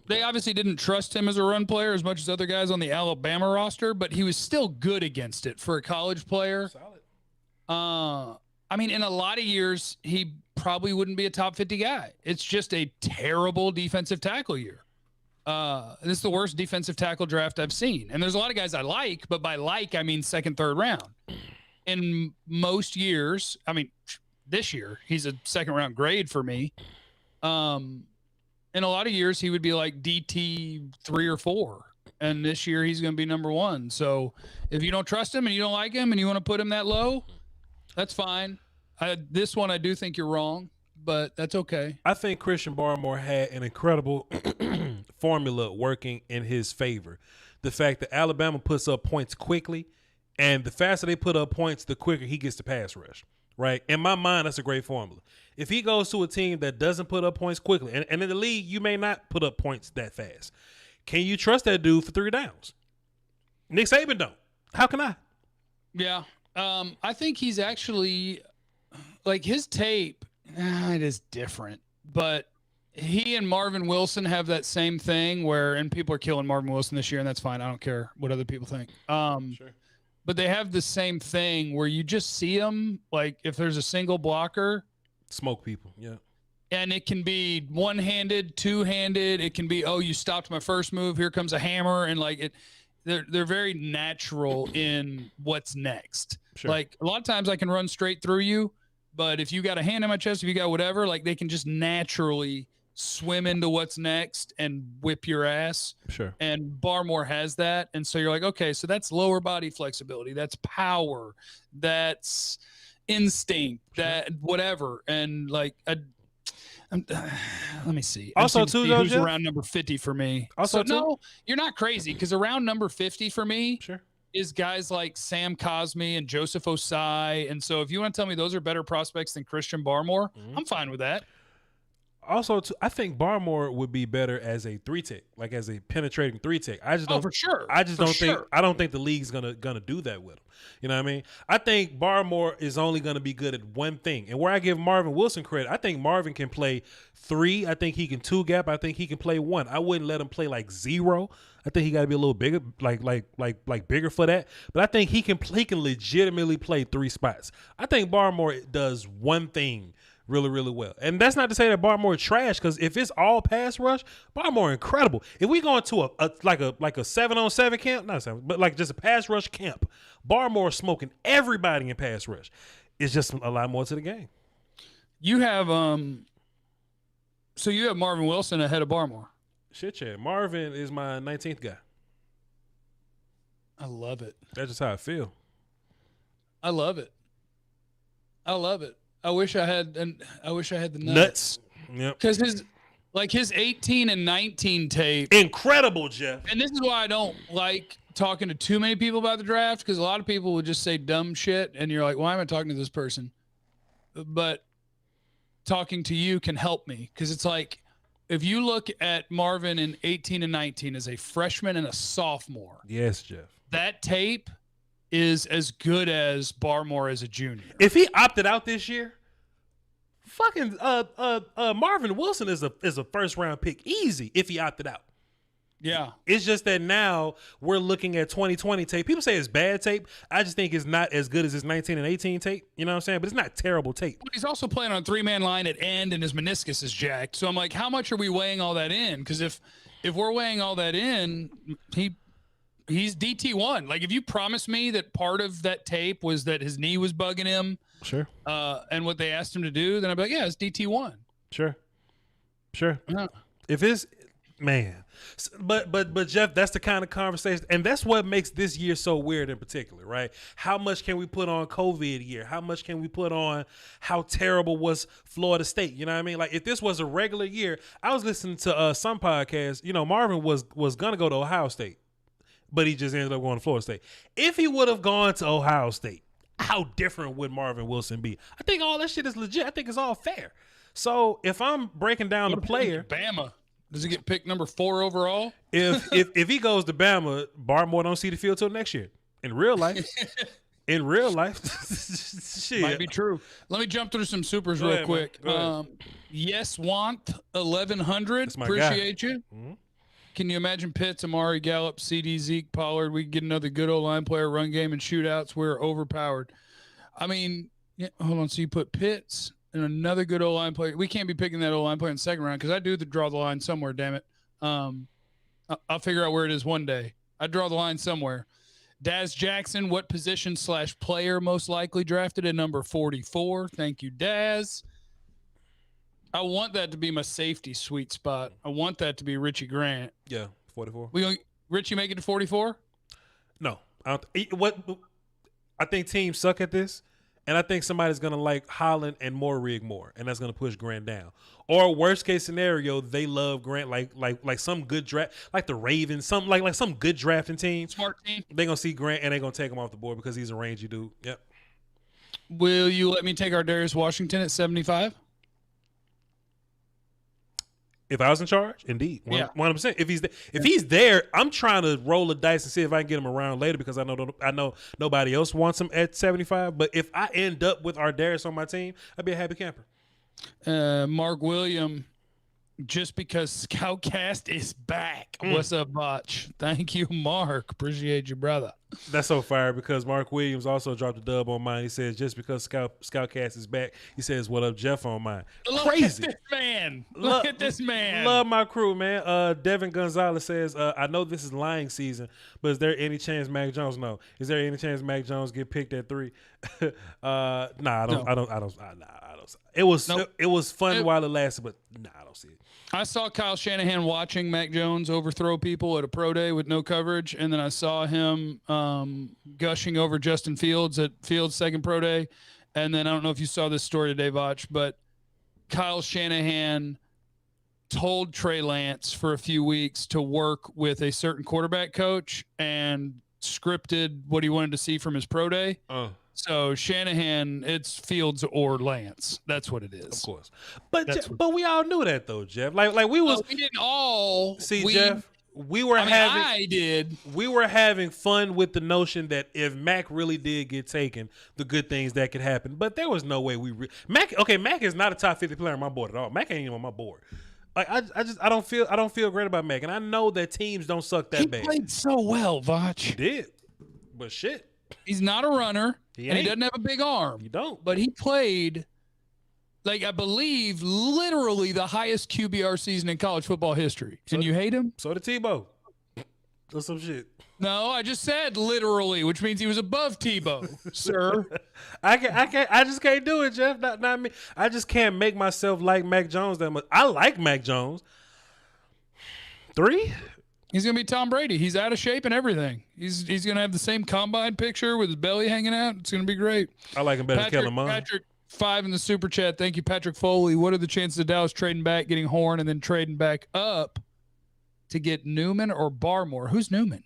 they obviously didn't trust him as a run player as much as other guys on the Alabama roster, but he was still good against it for a college player. Solid. I mean, in a lot of years, he probably wouldn't be a top 50 guy. It's just a terrible defensive tackle year. This is the worst defensive tackle draft I've seen. And there's a lot of guys I like, but by like, I mean 2nd, 3rd round. In most years, I mean, this year, he's a 2nd round grade for me. In a lot of years, he would be like DT 3 or 4. And this year, he's going to be number 1. So if you don't trust him and you don't like him and you want to put him that low, that's fine. This one, I do think you're wrong, but that's okay. I think Christian Barmore had an incredible formula working in his favor. The fact that Alabama puts up points quickly, and the faster they put up points, the quicker he gets to pass rush. Right? In my mind, that's a great formula. If he goes to a team that doesn't put up points quickly, and in the league, you may not put up points that fast. Can you trust that dude for 3 downs? Nick Saban don't. How can I? Yeah. I think he's actually, like, his tape, it is different. But he and Marvin Wilson have that same thing where, and people are killing Marvin Wilson this year, and that's fine. I don't care what other people think. Sure. But they have the same thing where you just see them, like, if there's a single blocker. Smoke people, yeah. And it can be one-handed, two-handed. It can be, oh, you stopped my first move. Here comes a hammer. And, like, they're very natural in what's next. Sure. Like, a lot of times I can run straight through you, but if you got a hand in my chest, if you got whatever, like, they can just naturally swim into what's next and whip your ass. Sure. And Barmore has that. And so you're like, okay, so that's lower body flexibility. That's power. That's instinct. Sure. That whatever. And like, let me see. Also, too, though, who's around number 50 for me. Also, so, no, you're not crazy because around number 50 for me sure. is guys like Sam Cosmi and Joseph Osai. And so if you want to tell me those are better prospects than Christian Barmore, I'm fine with that. Also, too, I think Barmore would be better as a 3-tech, like as a penetrating 3-tech. I just don't. For sure. I just don't think. I don't think the league's gonna do that with him. You know what I mean? I think Barmore is only gonna be good at one thing. And where I give Marvin Wilson credit, I think Marvin can play 3. I think he can 2 gap. I think he can play 1. I wouldn't let him play like 0. I think he got to be a little bigger, like bigger for that. But I think he can legitimately play 3 spots. I think Barmore does one thing really, really well. And that's not to say that Barmore is trash, because if it's all pass rush, Barmore incredible. If we go into a 7-on-7 camp, not 7, but like just a pass rush camp, Barmore smoking everybody in pass rush. It's just a lot more to the game. You have so you have Marvin Wilson ahead of Barmore. Shit, yeah. Marvin is my 19th guy. I love it. That's just how I feel. I love it. I wish I had the Nuts. Yep. Because his 18 and 19 tape. Incredible, Jeff. And this is why I don't like talking to too many people about the draft, because a lot of people will just say dumb shit and you're like, why am I talking to this person? But talking to you can help me, because it's like, if you look at Marvin in 18 and 19 as a freshman and a sophomore. Yes, Jeff. That tape is as good as Barmore as a junior. If he opted out this year, fucking Marvin Wilson is a first round pick easy if he opted out. Yeah. It's just that now we're looking at 2020 tape. People say it's bad tape. I just think it's not as good as his 19 and 18 tape. You know what I'm saying? But it's not terrible tape. But he's also playing on a 3-man line at end and his meniscus is jacked. So I'm like, how much are we weighing all that in? Because if we're weighing all that in, he's DT1. Like, if you promise me that part of that tape was that his knee was bugging him, sure, and what they asked him to do, then I'd be like, yeah, it's DT1. Sure. Yeah. If it's, man, but Jeff, that's the kind of conversation, and that's what makes this year so weird in particular, right? How much can we put on COVID year? How much can we put on how terrible was Florida State? You know what I mean? Like, if this was a regular year, I was listening to some podcasts. You know, Marvin was gonna go to Ohio State, but he just ended up going to Florida State. If he would have gone to Ohio State, how different would Marvin Wilson be? I think all that shit is legit. I think it's all fair. So if I'm breaking down the player, Bama, does he get picked number 4 overall? If he goes to Bama, Barmore don't see the field till next year. In real life, shit might be true. Let me jump through some supers real quick. Yes, want 1100. Appreciate you. Mm-hmm. Can you imagine Pitts, Amari, Gallup, CD, Zeke, Pollard? We could get another good old line player, run game, and shootouts. We're overpowered. I mean, yeah, hold on. So you put Pitts and another good old line player. We can't be picking that old line player in the second round, because I do draw the line somewhere, damn it. I'll figure out where it is one day. I draw the line somewhere. Daz Jackson, what position / player most likely drafted at number 44? Thank you, Daz. I want that to be my safety sweet spot. I want that to be Richie Grant. Yeah, 44. Richie make it to 44? No. I think teams suck at this, and I think somebody's going to like Holland and Rig more, and that's going to push Grant down. Or worst case scenario, they love Grant like some good draft, like the Ravens, some like some good drafting team. Smart team. They're going to see Grant and they're going to take him off the board because he's a rangy dude. Yep. Will you let me take our Darius Washington at 75? If I was in charge, indeed, 100%. Yeah. If he's there, I'm trying to roll the dice and see if I can get him around later, because I know nobody else wants him at 75. But if I end up with our Darius on my team, I'd be a happy camper. Mark William, just because ScoutKast is back. What's up, Voch? Thank you, Mark. Appreciate you, brother. That's so fire, because Mark Williams also dropped a dub on mine. He says, just because ScoutKast is back, he says, what up, Jeff, on mine. Crazy. Look at this man. Love my crew, man. Devin Gonzalez says, I know this is lying season, but is there any chance Mac Jones? No. Is there any chance Mac Jones get picked at 3? I don't. It was fun while it lasted, but I don't see it. I saw Kyle Shanahan watching Mac Jones overthrow people at a pro day with no coverage, and then I saw him gushing over Justin Fields at Fields' second pro day. And then I don't know if you saw this story today, Voch, but Kyle Shanahan told Trey Lance for a few weeks to work with a certain quarterback coach and scripted what he wanted to see from his pro day. So Shanahan, it's Fields or Lance. That's what it is. Of course. But we all knew that though, Jeff. Like we didn't all see, Jeff. We were having fun with the notion that if Mac really did get taken, the good things that could happen. But there was no way Mac is not a top 50 player on my board at all. Mac ain't even on my board. Like I don't feel great about Mac, and I know that teams don't suck that bad. He played so well, Voch. He did, but shit. He's not a runner, and he doesn't have a big arm. You don't. But he played, like, I believe, literally the highest QBR season in college football history. And you hate him? So did Tebow. That's some shit. No, I just said literally, which means he was above Tebow, sir. I just can't do it, Jeff. Not me. I just can't make myself like Mac Jones that much. I like Mac Jones. 3? He's going to be Tom Brady. He's out of shape and everything. He's going to have the same combine picture with his belly hanging out. It's going to be great. I like him better than Kellen Mond. $5 in the super chat. Thank you, Patrick Foley. What are the chances of Dallas trading back, getting Horn, and then trading back up to get Newman or Barmore? Who's Newman?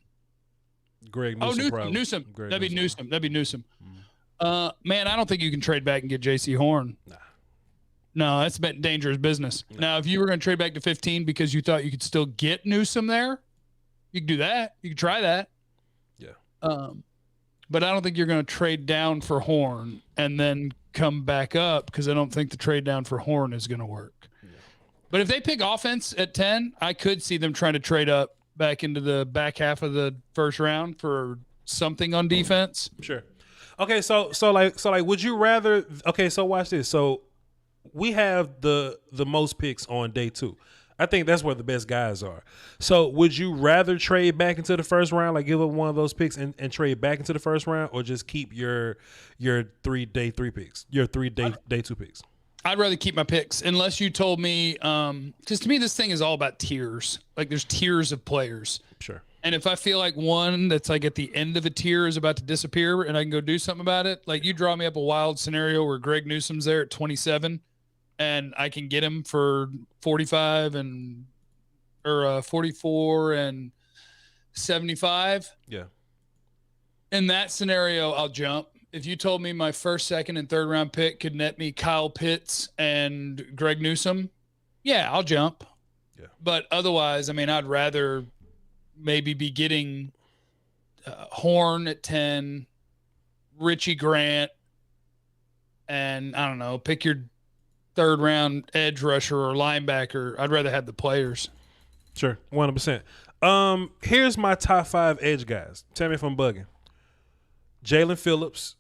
Greg Newsome. Newsome. Greg That'd be Newsome. That'd be Newsome. Mm. Man, I don't think you can trade back and get J.C. Horn. Nah. No, that's a dangerous business. Nah. Now, if you were going to trade back to 15 because you thought you could still get Newsome there, you could do that. You could try that. Yeah. But I don't think you're going to trade down for Horn and then come back up, because I don't think the trade down for Horn is going to work. Yeah. But if they pick offense at 10, I could see them trying to trade up back into the back half of the first round for something on defense. Sure. Okay, so would you rather? Okay, so watch this. So we have the most picks on day 2. I think that's where the best guys are. So would you rather trade back into the first round, like give up one of those picks and trade back into the first round, or just keep your 3 day 3 picks, your 3 day 2 picks? I'd rather keep my picks, unless you told me, because to me this thing is all about tiers. Like, there's tiers of players. Sure. And if I feel like one that's like at the end of a tier is about to disappear and I can go do something about it, like you draw me up a wild scenario where Greg Newsome's there at 27 and I can get him for 44 and 75. Yeah. In that scenario, I'll jump. If you told me my first, second, and third round pick could net me Kyle Pitts and Greg Newsome, yeah, I'll jump. Yeah. But otherwise, I mean, I'd rather maybe be getting Horn at 10, Richie Grant, and I don't know, pick your third round edge rusher or linebacker. I'd rather have the players. Sure, 100%. Here's my top 5 edge guys. Tell me if I'm bugging. Jalen Phillips,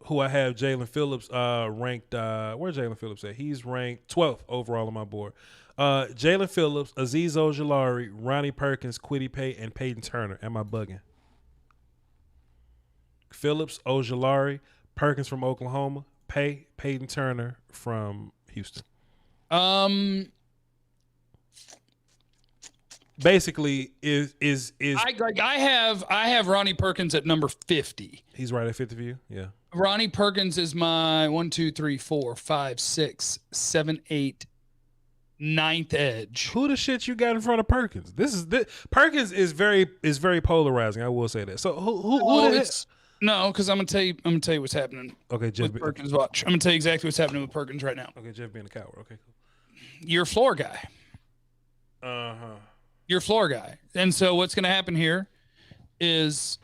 who I have Jalen Phillips ranked. Where's Jalen Phillips at? He's ranked 12th overall on my board. Jalen Phillips, Azeez Ojulari, Ronnie Perkins, Kwity Paye, and Peyton Turner. Am I bugging? Phillips, Ojulari, Perkins from Oklahoma, Paye, Peyton Turner from Houston. Basically, I have Ronnie Perkins at number 50. He's right at 50 for you? Yeah. Ronnie Perkins is my 1, 2, 3, 4, 5, 6, 7, 8, 9th edge. Who the shit you got in front of Perkins? Perkins is very polarizing. I will say that. So who no, because I'm gonna tell you what's happening. Okay, Jeff. With Perkins, watch. I'm gonna tell you exactly what's happening with Perkins right now. Okay, Jeff being a coward. Okay, cool. You're a floor guy. You're a floor guy, and so what's gonna happen here is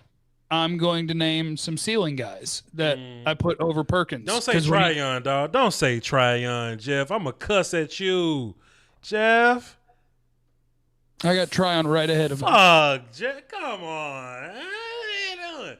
I'm going to name some ceiling guys that I put over Perkins. Don't say Tryon, dog. Don't say Tryon, Jeff. I'm going to cuss at you, Jeff. I got Tryon right ahead of him. Fuck, Jeff. Come on. What are you doing?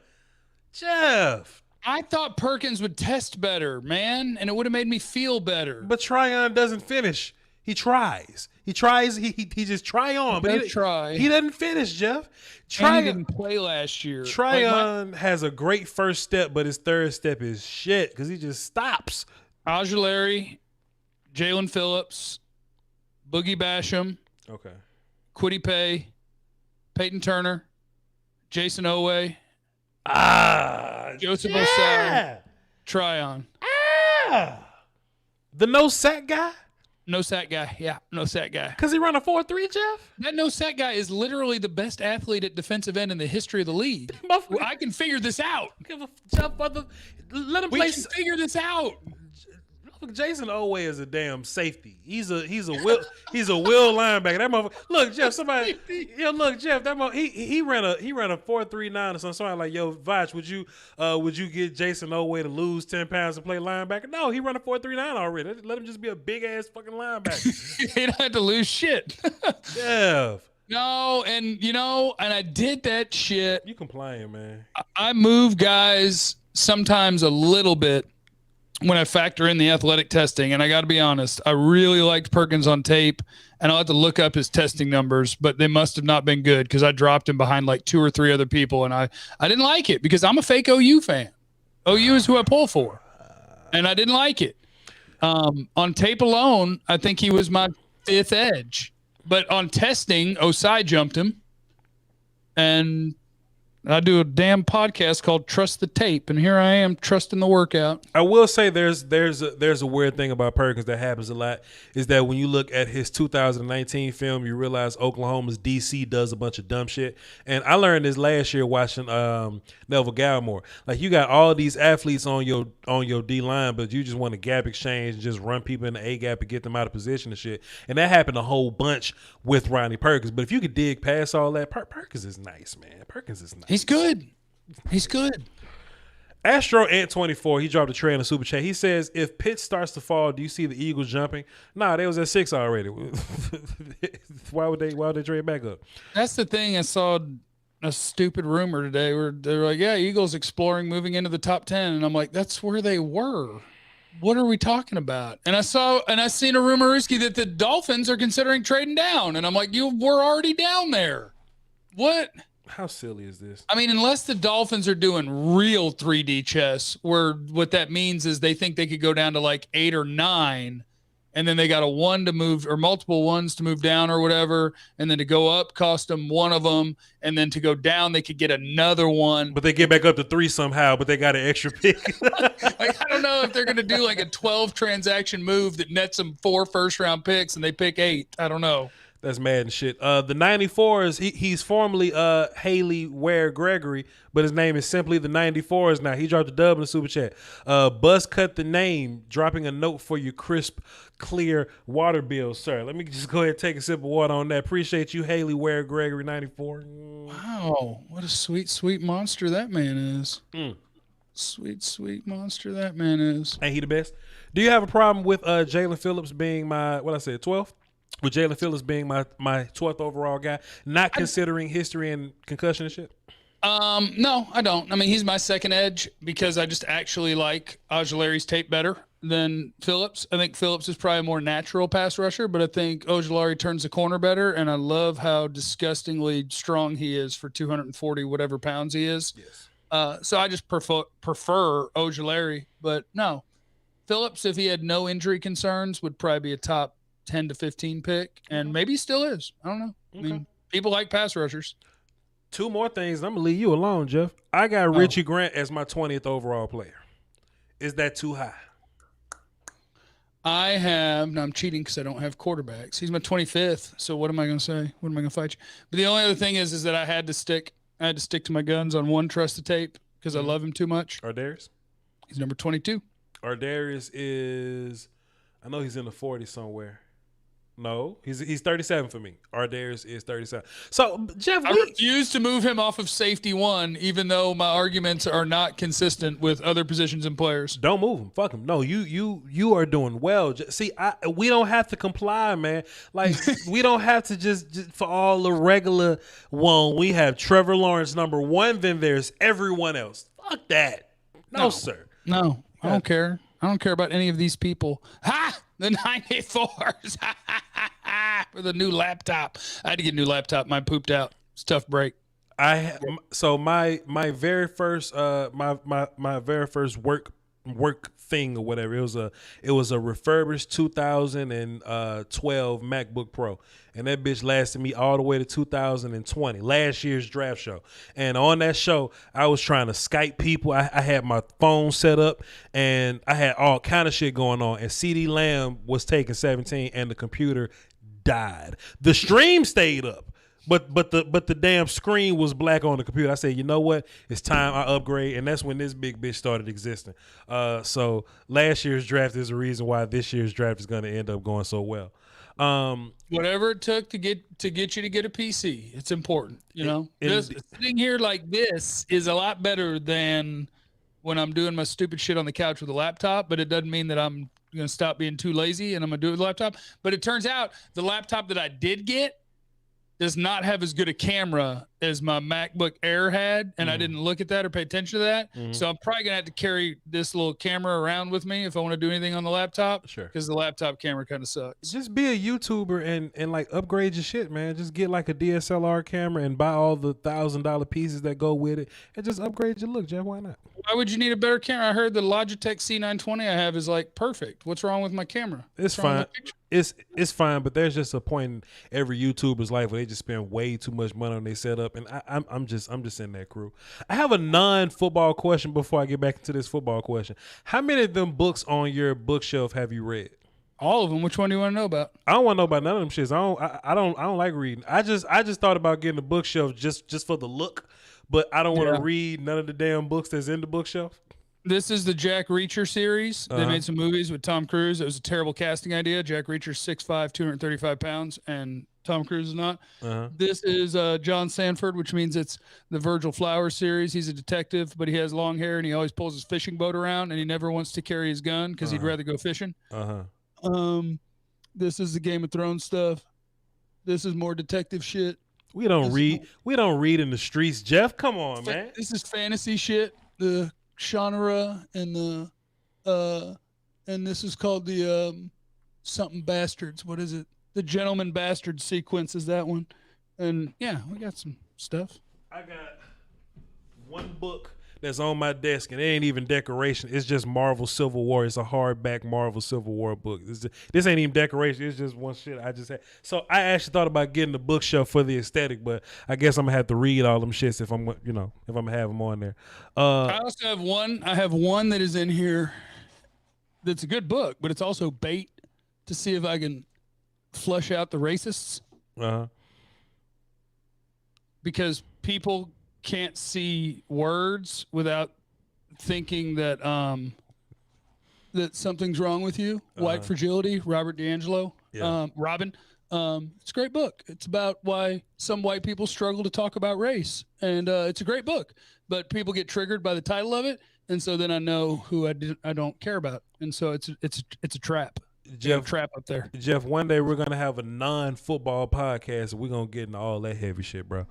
Jeff. I thought Perkins would test better, man, and it would have made me feel better. But Tryon doesn't finish. He tries. He just try on. But he doesn't finish, Jeff. Tryon didn't play last year. Tryon has a great first step, but his third step is shit because he just stops. Ojulari, Jalen Phillips, Boogie Basham, okay, Kwity Paye, Peyton Turner, Jason Owe, Joseph Osai, Tryon. The no sack guy? No sack guy. Yeah, no sack guy. Because he run a 4.3, Jeff? That no sack guy is literally the best athlete at defensive end in the history of the league. I can figure this out. Let him play. We can figure this out. Jason Owe is a damn safety. He's a will linebacker. That motherfucker. Look, Jeff. Somebody. Look, Jeff. That he ran a 4.39 or something. Somebody like, yo, Voch, would you get Jason Owe to lose 10 pounds to play linebacker? No, he run a 4.39 already. Let him just be a big ass fucking linebacker. He don't have to lose shit. Jeff. No, and I did that shit. You complain, man. I move guys sometimes a little bit when I factor in the athletic testing, and I got to be honest, I really liked Perkins on tape, and I'll have to look up his testing numbers, but they must have not been good because I dropped him behind like 2 or 3 other people, and I didn't like it because I'm a fake OU fan. OU is who I pull for, and I didn't like it. On tape alone, I think he was my 5th edge, but on testing, Osai jumped him, and I do a damn podcast called Trust the Tape, and here I am trusting the workout. I will say there's a weird thing about Perkins that happens a lot is that when you look at his 2019 film, you realize Oklahoma's DC does a bunch of dumb shit. And I learned this last year watching Neville Gallimore. Like, you got all these athletes on your D line, but you just want to gap exchange and just run people in the A gap and get them out of position and shit. And that happened a whole bunch with Ronnie Perkins. But if you could dig past all that, Perkins is nice, man. Perkins is nice. He's good. He's good. Astro Ant 24, he dropped a trade in the super chat. He says, if Pitt starts to fall, do you see the Eagles jumping? Nah, they was at 6 already. Why would they trade back up? That's the thing. I saw a stupid rumor today where they're like, yeah, Eagles exploring moving into the top 10. And I'm like, that's where they were. What are we talking about? And I seen a rumor that the Dolphins are considering trading down. And I'm like, you were already down there. What? How silly is this? I mean, unless the Dolphins are doing real 3D chess, where what that means is they think they could go down to like 8 or 9, and then they got a 1 to move or multiple 1s to move down or whatever, and then to go up cost them one of them, and then to go down they could get another one. But they get back up to 3 somehow, but they got an extra pick. Like, I don't know if they're going to do like a 12 transaction move that nets them 4 first-round picks and they pick 8. I don't know. That's mad and shit. The 94s, he's formerly Haley Ware Gregory, but his name is simply the 94s now. He dropped a dub in the super chat. Buzz cut the name, dropping a note for your crisp, clear water bill, sir. Let me just go ahead and take a sip of water on that. Appreciate you, Haley Ware Gregory 94. Wow, what a sweet, sweet monster that man is. Sweet, sweet monster that man is. Ain't he the best? Do you have a problem with Jalen Phillips being my, 12th? With Jalen Phillips being my 12th overall guy, not considering history and concussion and shit? No, I don't. I mean, he's my second edge because I just actually like Ojulari's tape better than Phillips. I think Phillips is probably a more natural pass rusher, but I think Ojulari turns the corner better, and I love how disgustingly strong he is for 240 whatever pounds he is. Yes. So I just prefer Ojulari, but no. Phillips, if he had no injury concerns, would probably be a top 10 to 15 pick, and maybe still is. I don't know. I mean, people like pass rushers. 2 more things. I'm going to leave you alone, Jeff. I got Richie Grant as my 20th overall player. Is that too high? I'm cheating because I don't have quarterbacks. He's my 25th. So what am I going to say? What am I going to fight you? But the only other thing is that I had to stick to my guns on one trust the tape because I love him too much. Ardarius? He's number 22. Ardarius is, I know he's in the 40s somewhere. No, he's 37 for me. Ardarius is 37. So, Jeff, I refuse to move him off of safety 1, even though my arguments are not consistent with other positions and players. Don't move him. Fuck him. No, you are doing well. See, we don't have to comply, man. Like, we don't have to just for all the regular one. We have Trevor Lawrence number 1, then there's everyone else. Fuck that. No, sir. No, I don't care. I don't care about any of these people. Ha! The 94s. For the new laptop. I had to get a new laptop. Mine pooped out. It's a tough break. So my very first my very first work thing or whatever, it was a refurbished 2012 MacBook Pro, and that bitch lasted me all the way to 2020, last year's draft show. And on that show, I was trying to Skype people. I had my phone set up, and I had all kind of shit going on. And CD Lamb was taking 17, and the computer died. The stream stayed up. But the damn screen was black on the computer. I said, you know what? It's time I upgrade, and that's when this big bitch started existing. So last year's draft is the reason why this year's draft is going to end up going so well. Whatever it took to get you to get a PC, it's important. You know, sitting here like this is a lot better than when I'm doing my stupid shit on the couch with a laptop. But it doesn't mean that I'm going to stop being too lazy and I'm going to do it with a laptop. But it turns out the laptop that I did get does not have as good a camera as my MacBook Air had, and I didn't look at that or pay attention to that. So I'm probably gonna have to carry this little camera around with me if I want to do anything on the laptop. Sure. Because the laptop camera kind of sucks. Just be a YouTuber and like upgrade your shit, man. Just get like a DSLR camera and buy all the $1,000 pieces that go with it, and just upgrade your look, Jeff. Why not? Why would you need a better camera? I heard the Logitech C920 I have is like perfect. What's wrong with my camera? It's fine. it's fine, but there's just a point in every YouTuber's life where they just spend way too much money on their setup, and I'm just in that crew. I have a non-football question before I get back into this football question. How many of them books on your bookshelf have you read? All of them. Which one do you want to know about? I don't want to know about none of them shits. I don't like reading. I just thought about getting a bookshelf just for the look, but I don't want to read none of the damn books that's in the bookshelf. This is the Jack Reacher series. They made some movies with Tom Cruise. It was a terrible casting idea. Jack Reacher's 6'5", 235 pounds, and Tom Cruise is not. This is John Sanford, which means it's the Virgil Flowers series. He's a detective, but he has long hair, and he always pulls his fishing boat around, and he never wants to carry his gun because he'd rather go fishing. This is the Game of Thrones stuff. This is more detective shit. We don't read in the streets, Jeff. Come on, man. This is fantasy shit. The genre and this is called the something bastards. What is it? The Gentleman Bastard sequence is that one. And yeah, we got some stuff. I got one book that's on my desk, and it ain't even decoration. It's just Marvel Civil War. It's a hardback Marvel Civil War book. This ain't even decoration. It's just one shit I just had. So I actually thought about getting the bookshelf for the aesthetic, but I guess I'm gonna have to read all them shits if I'm gonna have them on there. I also have one. I have one that is in here. That's a good book, but it's also bait to see if I can flush out the racists. Because people can't see words without thinking that that something's wrong with you. White Fragility, Robert DiAngelo. Robin. It's a great book. It's about why some white people struggle to talk about race, and it's a great book. But people get triggered by the title of it, and so then I know who I don't care about, and so it's a trap. Jeff, trap up there. Jeff, one day we're gonna have a non-football podcast, and we're gonna get into all that heavy shit, bro.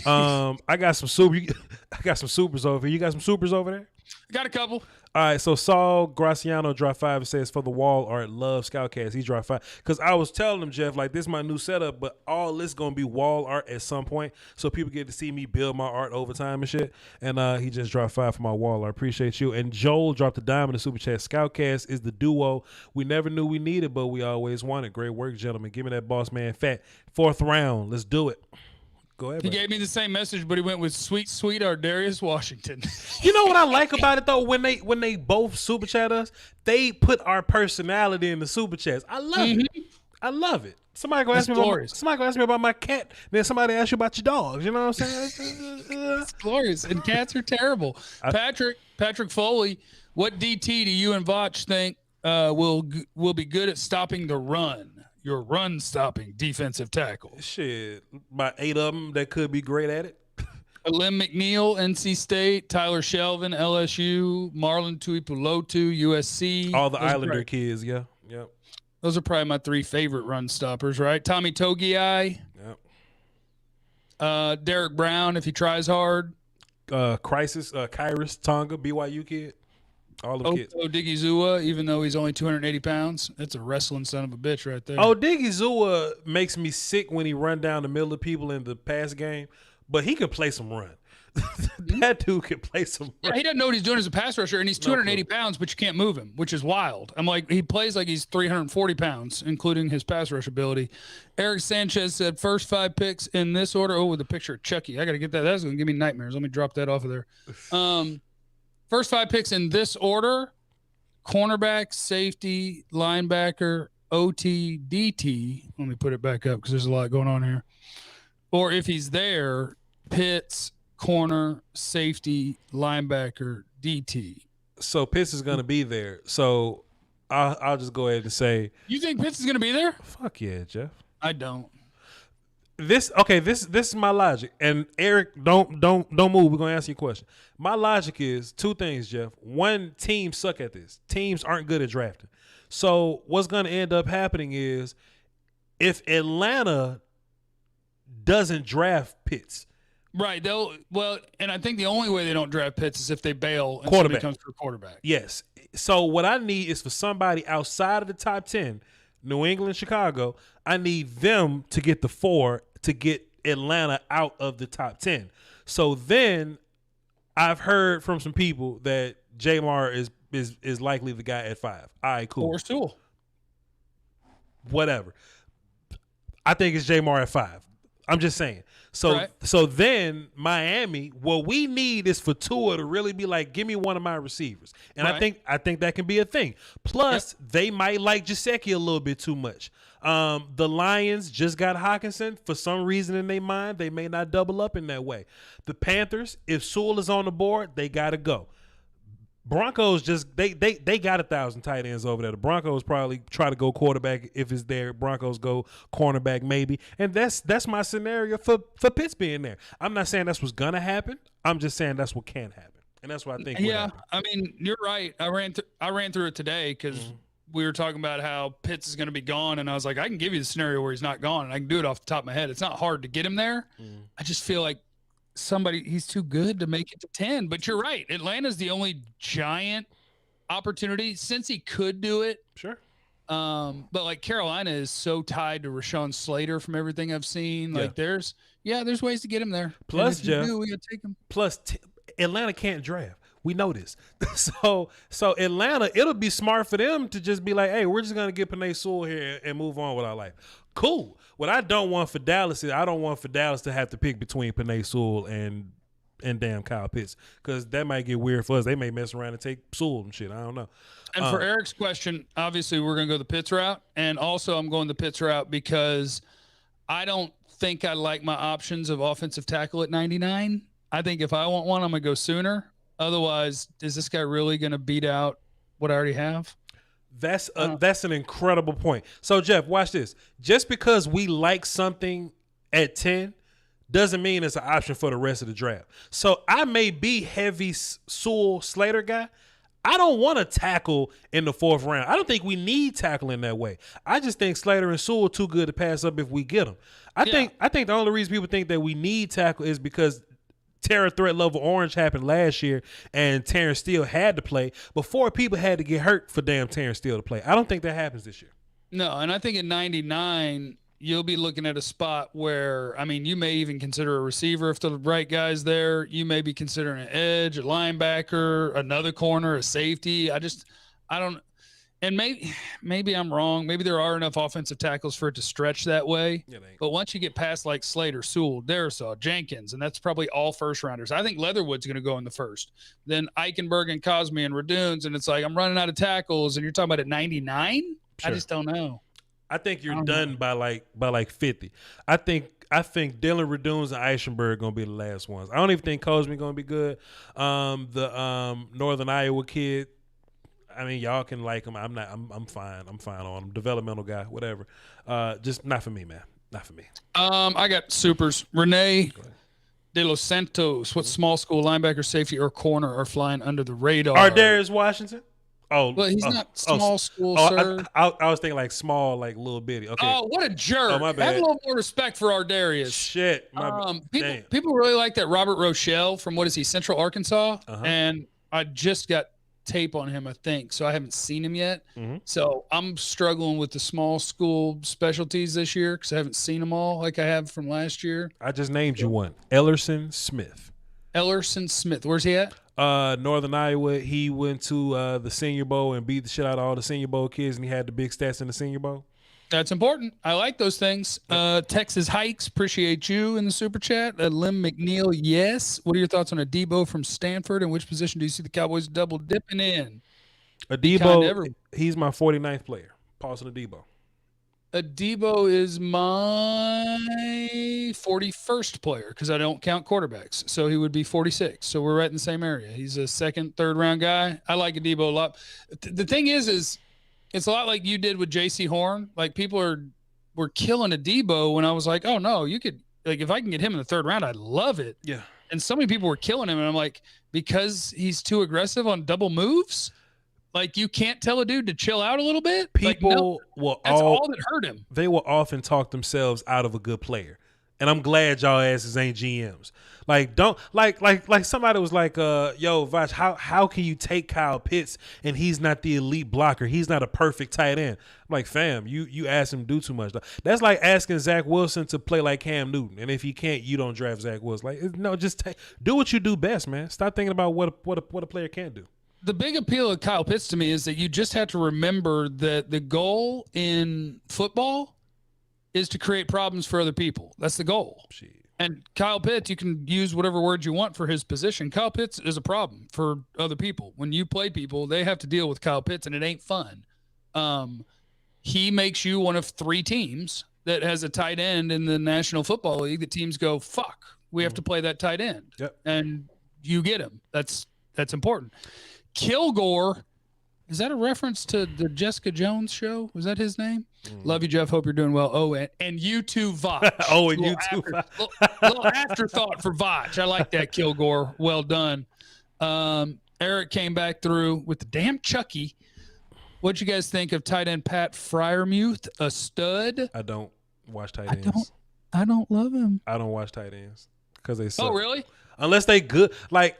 I got some supers over here. You got some supers over there? I got a couple. All right, so Saul Graciano dropped 5 and says, for the wall art, love ScoutKast. He dropped 5. Because I was telling him, Jeff, like, this is my new setup, but all this going to be wall art at some point, so people get to see me build my art over time and shit. And he just dropped 5 for my wall art. Appreciate you. And Joel dropped a dime in the super chat. ScoutKast is the duo we never knew we needed, but we always wanted. Great work, gentlemen. Give me that boss man fat. 4th round. Let's do it. Go ahead. He gave me the same message, but he went with sweet Darius Washington. You know what I like about it though? When they both super chat us, they put our personality in the super chats. I love it. I love it. Somebody gonna ask me about my cat. Then somebody ask you about your dogs. You know what I'm saying? It's glorious. And cats are terrible. Patrick Foley, what DT do you and Voch think will be good at stopping the run? Your run-stopping defensive tackle. Shit, about 8 of them that could be great at it. Lim McNeil, NC State. Tyler Shelvin, LSU. Marlon Tuipulotu, USC. All the Islander kids, yeah. Yep. Those are probably my 3 favorite run stoppers, right? Tommy Togiai. Yep. Derek Brown, if he tries hard. Kyrus Tonga, BYU kid. All the kids. Digizua, even though he's only 280 pounds, that's a wrestling son of a bitch right there. Digizua makes me sick when he run down the middle of people in the pass game, but he can play some run. That dude can play some run. Yeah, he doesn't know what he's doing as a pass rusher, and he's 280 pounds, but you can't move him, which is wild. I'm like, he plays like he's 340 pounds, including his pass rush ability. Eric Sanchez said first 5 picks in this order. Oh, with a picture of Chucky. I got to get that. That's going to give me nightmares. Let me drop that off of there. First 5 picks in this order: cornerback, safety, linebacker, OT, DT. Let me put it back up because there's a lot going on here. Or if he's there, Pitts, corner, safety, linebacker, DT. So Pitts is going to be there. So I'll just go ahead and say. You think Pitts is going to be there? Fuck yeah, Jeff. I don't. This is my logic, and Eric, don't move. We're gonna ask you a question. My logic is 2 things, Jeff. 1, teams suck at this. Teams aren't good at drafting. So what's gonna end up happening is if Atlanta doesn't draft Pitts, right? And I think the only way they don't draft Pitts is if they bail and quarterback comes for quarterback. Yes. So what I need is for somebody outside of the top 10, New England, Chicago. I need them to get the 4 to get Atlanta out of the top 10. So then I've heard from some people that Jamar is likely the guy at 5. All right, cool. Or Sewell. whatever. I think it's Jamar at 5. I'm just saying. So then Miami, what we need is for Tua to really be like, give me one of my receivers. And I think that can be a thing. Plus, they might like Gesicki a little bit too much. The Lions just got Hawkinson. For some reason in their mind, they may not double up in that way. The Panthers, if Sewell is on the board, they got to go. Broncos just they got 1,000 tight ends over there. The Broncos probably try to go quarterback if it's there. Broncos go cornerback maybe, and that's my scenario for Pitts being there. I'm not saying that's what's gonna happen. I'm just saying that's what can happen, and that's what I think. Yeah, I mean you're right. I ran through it today because we were talking about how Pitts is going to be gone, and I was like, I can give you the scenario where he's not gone, and I can do it off the top of my head. It's not hard to get him there. I just feel like he's too good to make it to 10, but you're right. Atlanta's the only giant opportunity since he could do it. Sure. But like Carolina is so tied to Rashawn Slater from everything I've seen. Like there's ways to get him there. Plus, Jeff, we gotta take him. Plus, Atlanta can't draft. We know this. So Atlanta, it'll be smart for them to just be like, hey, we're just gonna get Penei Sewell here and move on with our life. Cool. What I don't want for Dallas is I don't want for Dallas to have to pick between Penei Sewell and damn Kyle Pitts, because that might get weird for us. They may mess around and take Sewell and shit. I don't know. And for Eric's question, obviously we're going to go the Pitts route, and also I'm going the Pitts route because I don't think I like my options of offensive tackle at 99. I think if I want one, I'm going to go sooner. Otherwise, is this guy really going to beat out what I already have? That's an incredible point. So, Jeff, watch this. Just because we like something at 10 doesn't mean it's an option for the rest of the draft. So I may be heavy Sewell Slater guy. I don't want to tackle in the 4th round. I don't think we need tackle in that way. I just think Slater and Sewell are too good to pass up if we get them. I think the only reason people think that we need tackle is because terror threat level orange happened last year and Terrence Steele had to play before people had to get hurt for damn Terrence Steele to play. I don't think that happens this year. No, and I think at 99 you'll be looking at a spot where, I mean, you may even consider a receiver if the right guy's there. You may be considering an edge, a linebacker, another corner, a safety. I don't, and maybe I'm wrong. Maybe there are enough offensive tackles for it to stretch that way. Yeah, but once you get past like Slater, Sewell, Darisaw, Jenkins, and that's probably all first rounders. I think Leatherwood's going to go in the first. Then Eichenberg and Cosme and Raduns, and it's like I'm running out of tackles, and you're talking about at 99. Sure. I just don't know. I think you're done by like 50. I think Dylan Raduns and Eichenberg are gonna be the last ones. I don't even think Cosme gonna be good. The Northern Iowa kid, I mean, y'all can like him. I'm not. I'm fine. I'm fine on him. Developmental guy, whatever. Just not for me, man. Not for me. I got supers. Rene De Los Santos. What small school linebacker, safety, or corner are flying under the radar? Ardarius Washington. Oh, well, he's not small school, sir. I was thinking like small, like little bitty. Okay. Oh, what a jerk! Oh, my bad. Have a little more respect for Ardarius. Shit. People really like that Robert Rochelle from what is he, Central Arkansas? And I just got tape on him, I think, so I haven't seen him yet. So I'm struggling with the small school specialties this year because I haven't seen them all like I have from last year. I just named you one, Ellerson Smith. Ellerson Smith. Where's he at? Northern Iowa. He went to the Senior Bowl and beat the shit out of all the Senior Bowl kids, and he had the big stats in the Senior Bowl. That's important. I like those things. Texas Hikes, appreciate you in the super chat. Lim McNeil, yes. What are your thoughts on Adebo from Stanford, and which position do you see the Cowboys double dipping in? Adebo, he's my 49th player. Pause on Adebo. Adebo is my 41st player because I don't count quarterbacks. So he would be 46. So we're right in the same area. He's a second, third round guy. I like Adebo a lot. The thing is it's a lot like you did with J.C. Horn. Like people were killing Adebo when I was like, oh no, you could, like if I can get him in the third round, I'd love it. Yeah. And so many people were killing him. And I'm like, because he's too aggressive on double moves. Like, you can't tell a dude to chill out a little bit? People that's all that hurt him. They will often talk themselves out of a good player. And I'm glad y'all asses ain't GMs. Like, don't like somebody was like, yo, Voch, how can you take Kyle Pitts and he's not the elite blocker? He's not a perfect tight end. I'm like, fam, you ask him to do too much. That's like asking Zach Wilson to play like Cam Newton. And if he can't, you don't draft Zach Wilson. Like, no, just do what you do best, man. Stop thinking about what a player can't do. the big appeal of Kyle Pitts to me is that you just have to remember that the goal in football is to create problems for other people. That's the goal. Shit. And Kyle Pitts, you can use whatever words you want for his position. Kyle Pitts is a problem for other people. When you play people, they have to deal with Kyle Pitts, and it ain't fun. He makes you one of 3 teams that has a tight end in the National Football League. The teams go, fuck, we have to play that tight end. Yep. And you get him. That's important. Kilgore, is that a reference to the Jessica Jones show? Was that his name? Love you, Jeff. Hope you're doing well. Oh, and you too, Voch. Oh, and you too. Little afterthought for Voch. I like that, Kilgore. Well done. Eric came back through with the damn Chucky. What'd you guys think of tight end Pat Freiermuth, a stud? I don't watch tight ends. I don't love him. I don't watch tight ends because they suck. Oh, really? Unless they good, like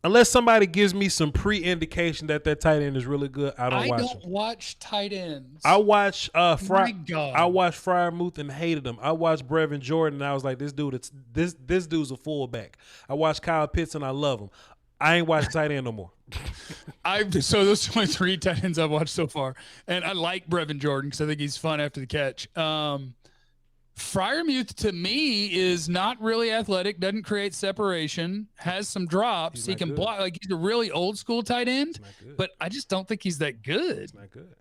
unless somebody gives me some pre-indication that tight end is really good, I don't watch tight ends. I watch My God. I watched Freiermuth and hated him. I watched Brevin Jordan and I was like, this dude's a fullback. I watched Kyle Pitts and I love him. I ain't watched tight end no more. So those are my 3 tight ends I've watched so far, and I like Brevin Jordan because I think he's fun after the catch. Freiermuth to me is not really athletic, doesn't create separation, has some drops. He can block. Like, he's a really old school tight end, but I just don't think he's that good. It's not good.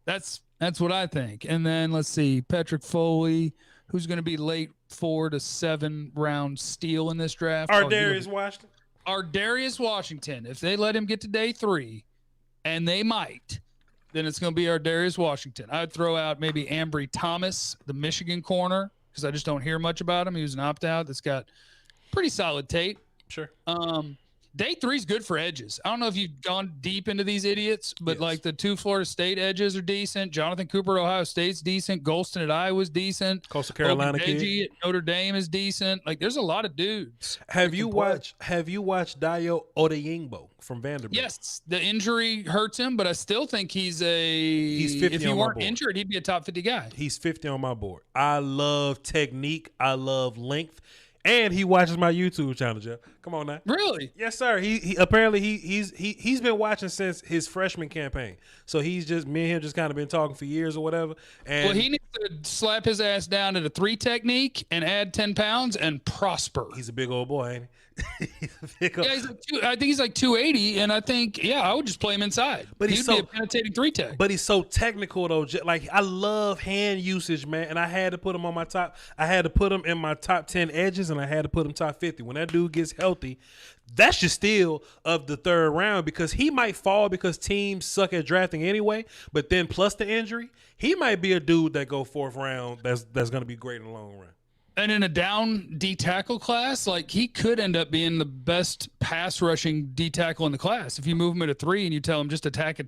That's what I think. And then let's see, Patrick Foley, who's going to be late 4 to 7 round steal in this draft. Darius Washington. Darius Washington. If they let him get to day 3, and they might, then it's going to be Darius Washington. I'd throw out maybe Ambry Thomas, the Michigan corner, because I just don't hear much about him. He was an opt-out that's got pretty solid tape. Sure. Day 3 is good for edges. I don't know if you've gone deep into these idiots, but like the 2 Florida State edges are decent. Jonathan Cooper at Ohio State's decent. Golston at Iowa's decent. Coastal Carolina kid at Notre Dame is decent. Like, there's a lot of dudes. Have you watched Dayo Odeyingbo from Vanderbilt? Yes, the injury hurts him, but I still think he's 50 if he on my weren't board. injured, he'd be a top 50 guy. He's 50 on my board. I love technique. I love length. And he watches my YouTube channel, Jeff. Come on now. Really? Yes, sir. He apparently he's been watching since his freshman campaign. So he's just me and him just kind of been talking for years or whatever. And well, he needs to slap his ass down to the 3 technique and add 10 pounds and prosper. He's a big old boy, ain't he? Yeah, I think he's like 280, and I think I would just play him inside. But he'd be a penetrating 3 tech. But he's so technical though. Like, I love hand usage, man. And I had to put him on my top. I had to put him in my top 10 edges, and I had to put him top 50. When that dude gets healthy, that's your steal of the 3rd round, because he might fall because teams suck at drafting anyway. But then plus the injury, he might be a dude that go 4th round. That's going to be great in the long run. And in a down D tackle class, like, he could end up being the best pass rushing D tackle in the class. If you move him at a 3 and you tell him just attack.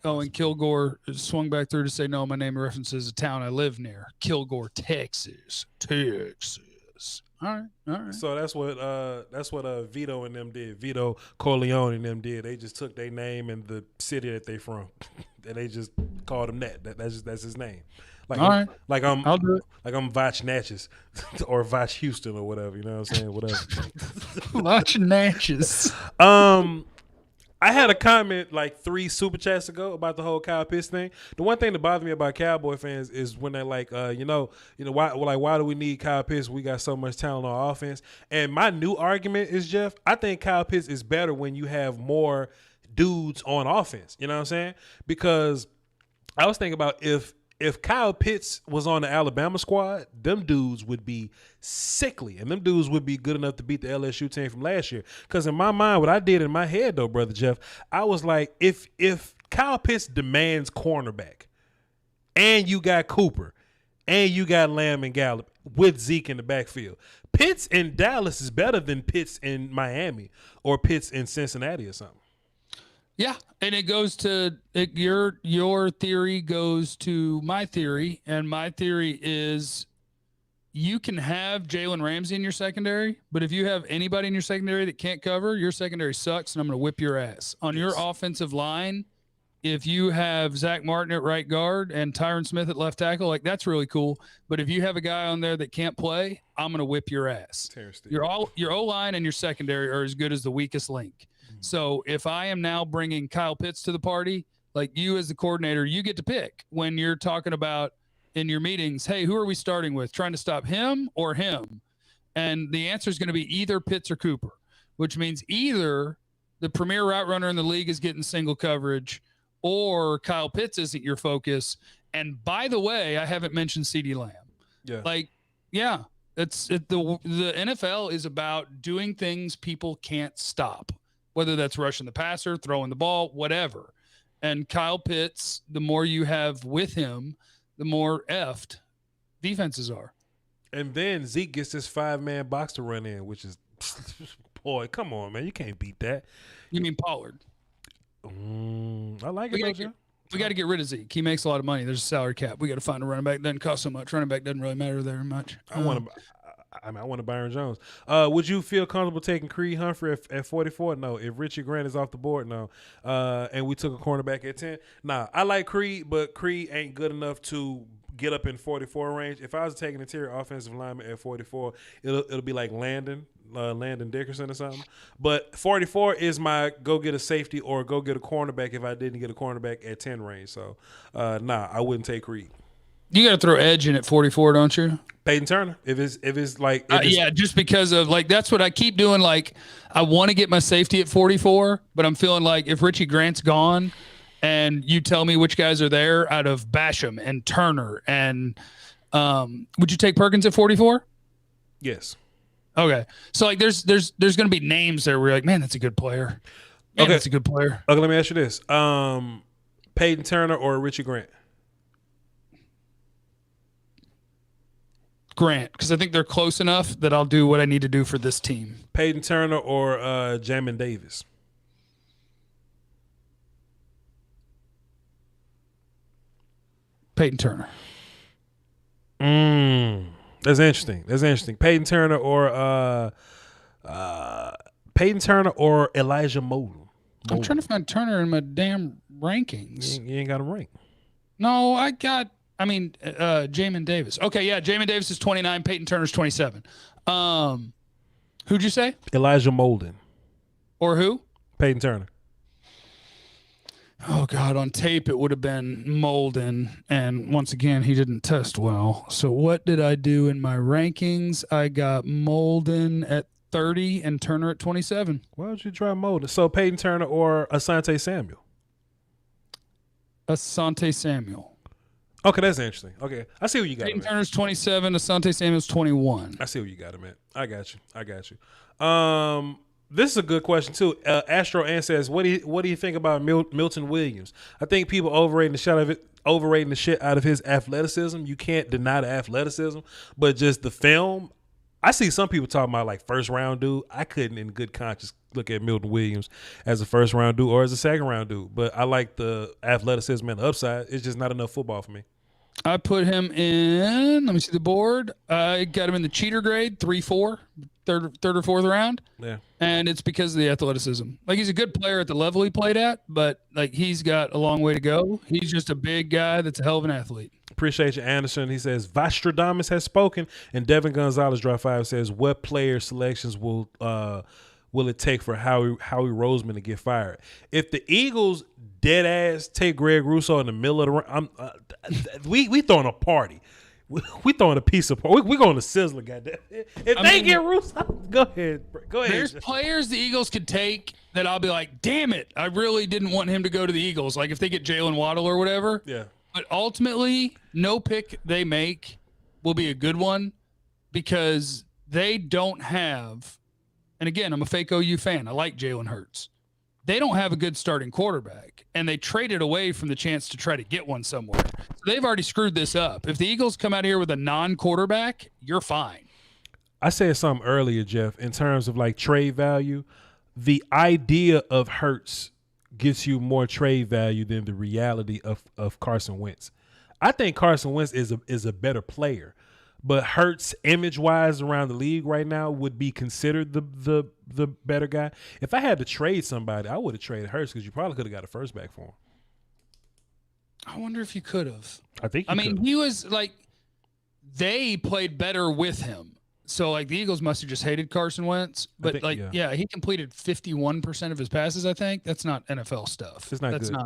Oh, and Kilgore swung back through to say, no, my name references a town I live near. Kilgore, Texas. All right. So that's what Vito and them did. Vito Corleone and them did. They just took their name and the city that they from, and they just called him that. That's his name. Like, all right. I'll do it. Like I'm Voch Natchez or Voch Houston or whatever. You know what I'm saying? Whatever. Voch Natchez. I had a comment like 3 super chats ago about the whole Kyle Pitts thing. The one thing that bothers me about Cowboy fans is when they're like, why do we need Kyle Pitts? We got so much talent on offense. And my new argument is, Jeff, I think Kyle Pitts is better when you have more dudes on offense. You know what I'm saying? Because I was thinking about if Kyle Pitts was on the Alabama squad, them dudes would be sickly, and them dudes would be good enough to beat the LSU team from last year. Because in my mind, what I did in my head, though, Brother Jeff, I was like, if Kyle Pitts demands cornerback, and you got Cooper, and you got Lamb and Gallup with Zeke in the backfield, Pitts in Dallas is better than Pitts in Miami or Pitts in Cincinnati or something. Yeah, and it goes to your theory goes to my theory, and my theory is you can have Jalen Ramsey in your secondary, but if you have anybody in your secondary that can't cover, your secondary sucks, and I'm going to whip your ass. On your offensive line, if you have Zach Martin at right guard and Tyron Smith at left tackle, like, that's really cool. But if you have a guy on there that can't play, I'm going to whip your ass. Your O-line and your secondary are as good as the weakest link. So if I am now bringing Kyle Pitts to the party, like you as the coordinator, you get to pick when you're talking about in your meetings, hey, who are we starting with? Trying to stop him or him? And the answer is going to be either Pitts or Cooper, which means either the premier route runner in the league is getting single coverage or Kyle Pitts isn't your focus. And by the way, I haven't mentioned CeeDee Lamb. Yeah. Like, yeah, the NFL is about doing things people can't stop, whether that's rushing the passer, throwing the ball, whatever. And Kyle Pitts, the more you have with him, the more effed defenses are. And then Zeke gets this 5-man box to run in, which is, boy, come on, man. You can't beat that. You mean Pollard? I like it, we got to get rid of Zeke. He makes a lot of money. There's a salary cap. We got to find a running back. Doesn't cost so much. Running back doesn't really matter very much. I want Byron Jones. Would you feel comfortable taking Creed Humphrey at 44? No. If Richie Grant is off the board, no. And we took a cornerback at 10? Nah. I like Creed, but Creed ain't good enough to get up in 44 range. If I was taking interior offensive lineman at 44, it'll be like Landon Dickerson or something. But 44 is my go get a safety or go get a cornerback if I didn't get a cornerback at 10 range. So, nah, I wouldn't take Creed. You got to throw edge in at 44, don't you? Peyton Turner. If it's like yeah, just because of like that's what I keep doing. Like I want to get my safety at 44, but I'm feeling like if Richie Grant's gone, and you tell me which guys are there out of Basham and Turner and would you take Perkins at 44? Yes. Okay. So like there's going to be names there where you're like, man, that's a good player. Man, okay. That's a good player. Okay, let me ask you this. Peyton Turner or Richie Grant? Grant, because I think they're close enough that I'll do what I need to do for this team. Peyton Turner or Jamin Davis? Peyton Turner. That's interesting. Peyton Turner or Elijah Molden. I'm trying to find Turner in my damn rankings. You ain't got him ranked. No, Jamin Davis. Okay, yeah, Jamin Davis is 29. Peyton Turner's 27. Who'd you say? Elijah Molden. Or who? Peyton Turner. Oh, God, on tape it would have been Molden, and once again, he didn't test well. So what did I do in my rankings? I got Molden at 30 and Turner at 27. Why don't you try Molden? So Peyton Turner or Asante Samuel? Asante Samuel. Okay, that's interesting. Okay, I see what you got. Peyton Turner's 27, Asante Samuel's 21. I see what you got, man. I got you. This is a good question too. Astro Ann says, "What do you think about Milton Williams? I think people overrating the shit out of his athleticism. You can't deny the athleticism, but just the film. I see some people talking about like first round dude. I couldn't, in good conscience, look at Milton Williams as a first round dude or as a second round dude. But I like the athleticism and the upside. It's just not enough football for me. I put him in. Let me see the board. I got him in the cheater grade, 3-4, third or fourth round. Yeah, and it's because of the athleticism. Like he's a good player at the level he played at, but like he's got a long way to go. He's just a big guy that's a hell of an athlete. Appreciate you, Anderson. He says Vastradamus has spoken, and Devin Gonzalez Drop 5 says, "What player selections will it take for Howie Roseman to get fired? If the Eagles dead ass take Greg Rousseau in the middle of the round, we throwing a party. We throwing a piece of party. We going to Sizzler, goddamn. If they get Rousseau, go ahead. There's players the Eagles could take that I'll be like, damn it, I really didn't want him to go to the Eagles. Like if they get Jalen Waddle or whatever. Yeah. But ultimately, no pick they make will be a good one because they don't have, and again, I'm a fake OU fan. I like Jalen Hurts. They don't have a good starting quarterback, and they traded away from the chance to try to get one somewhere. So they've already screwed this up. If the Eagles come out here with a non-quarterback, you're fine. I said something earlier, Jeff, in terms of like trade value. The idea of Hurts gets you more trade value than the reality of Carson Wentz. I think Carson Wentz is a better player, but Hurts image-wise around the league right now would be considered the better guy. If I had to trade somebody, I would have traded Hurts because you probably could have got a first back for him. I wonder if you could have. I think. He was like, they played better with him. So like the Eagles must have just hated Carson Wentz, but he completed 51% of his passes. I think that's not NFL stuff. It's not that's good.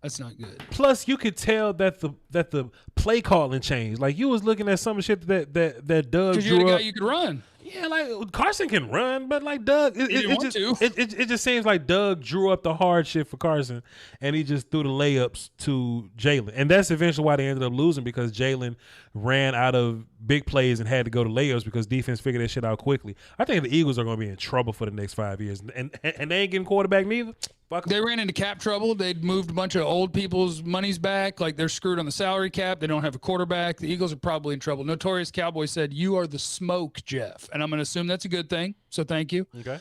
That's not good. Plus, you could tell that the play calling changed. Like you was looking at some shit that Doug drew because you're the guy you could run. Yeah, like Carson can run, but like Doug, it just seems like Doug drew up the hard shit for Carson, and he just threw the layups to Jalen, and that's eventually why they ended up losing because Jalen ran out of big plays and had to go to layups because defense figured that shit out quickly. I think the Eagles are going to be in trouble for the next 5 years, and they ain't getting quarterback neither. They ran into cap trouble. They'd moved a bunch of old people's monies back. Like they're screwed on the salary cap. They don't have a quarterback. The Eagles are probably in trouble. Notorious Cowboy said, "You are the smoke, Jeff," and I'm going to assume that's a good thing. So thank you. Okay.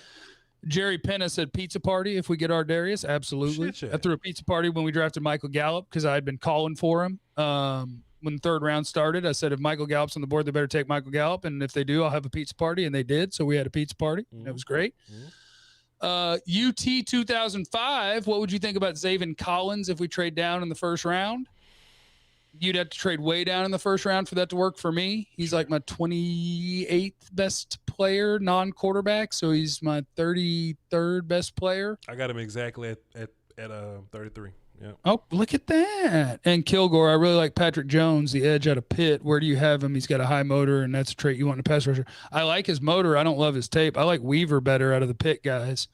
Jerry Penna said pizza party if we get our Darius. Absolutely. Shit. I threw a pizza party when we drafted Michael Gallup because I had been calling for him. When the third round started, I said, if Michael Gallup's on the board, they better take Michael Gallup. And if they do, I'll have a pizza party. And they did. So we had a pizza party. Mm-hmm. It was great. Mm-hmm. UT 2005, what would you think about Zaven Collins if we trade down in the first round? You'd have to trade way down in the first round for that to work for me. He's like my 28th best player, non-quarterback, so he's my 33rd best player. I got him exactly at 33. Yeah. Oh, look at that. And Kilgore, I really like Patrick Jones, the edge out of Pitt. Where do you have him? He's got a high motor, and that's a trait you want in a pass rusher. I like his motor. I don't love his tape. I like Weaver better out of the Pitt guys.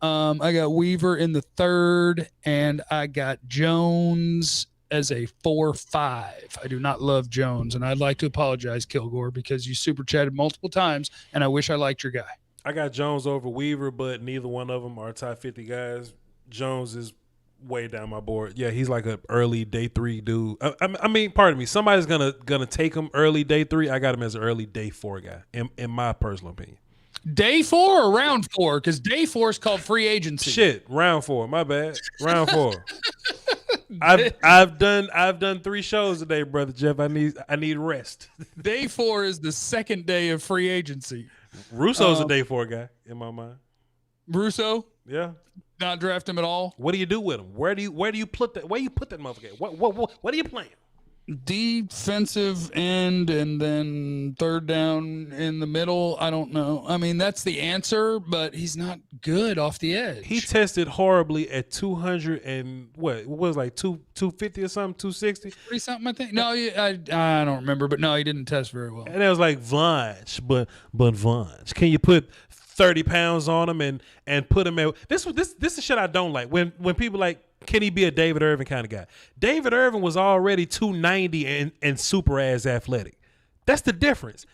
I got Weaver in the third, and I got Jones as a 4-5. I do not love Jones, and I'd like to apologize, Kilgore, because you super chatted multiple times, and I wish I liked your guy. I got Jones over Weaver, but neither one of them are top 50 guys. Jones is way down my board. Yeah, he's like an early day 3 dude. I mean, pardon me. Somebody's gonna take him early day 3. I got him as an early day 4 guy, in my personal opinion. Day 4 or round 4? Because day 4 is called free agency. Shit, round 4. My bad. Round 4. I've done 3 shows today, brother Jeff. I need rest. Day 4 is the second day of free agency. Russo's a day 4 guy in my mind. Russo? Yeah. Not draft him at all. What do you do with him? Where do you put that? Where you put that motherfucker? What are you playing? Defensive end and then third down in the middle. I don't know. I mean, that's the answer, but he's not good off the edge. He tested horribly at 200 and what was like 250 or something, 260, something. I think. No, I don't remember, but no, he didn't test very well. And it was like Vonch, but Vonch, can you put 30 pounds on him and put him at this is shit I don't like when people like, can he be a David Irvin kind of guy? David Irvin was already 290 and super ass athletic. That's the difference.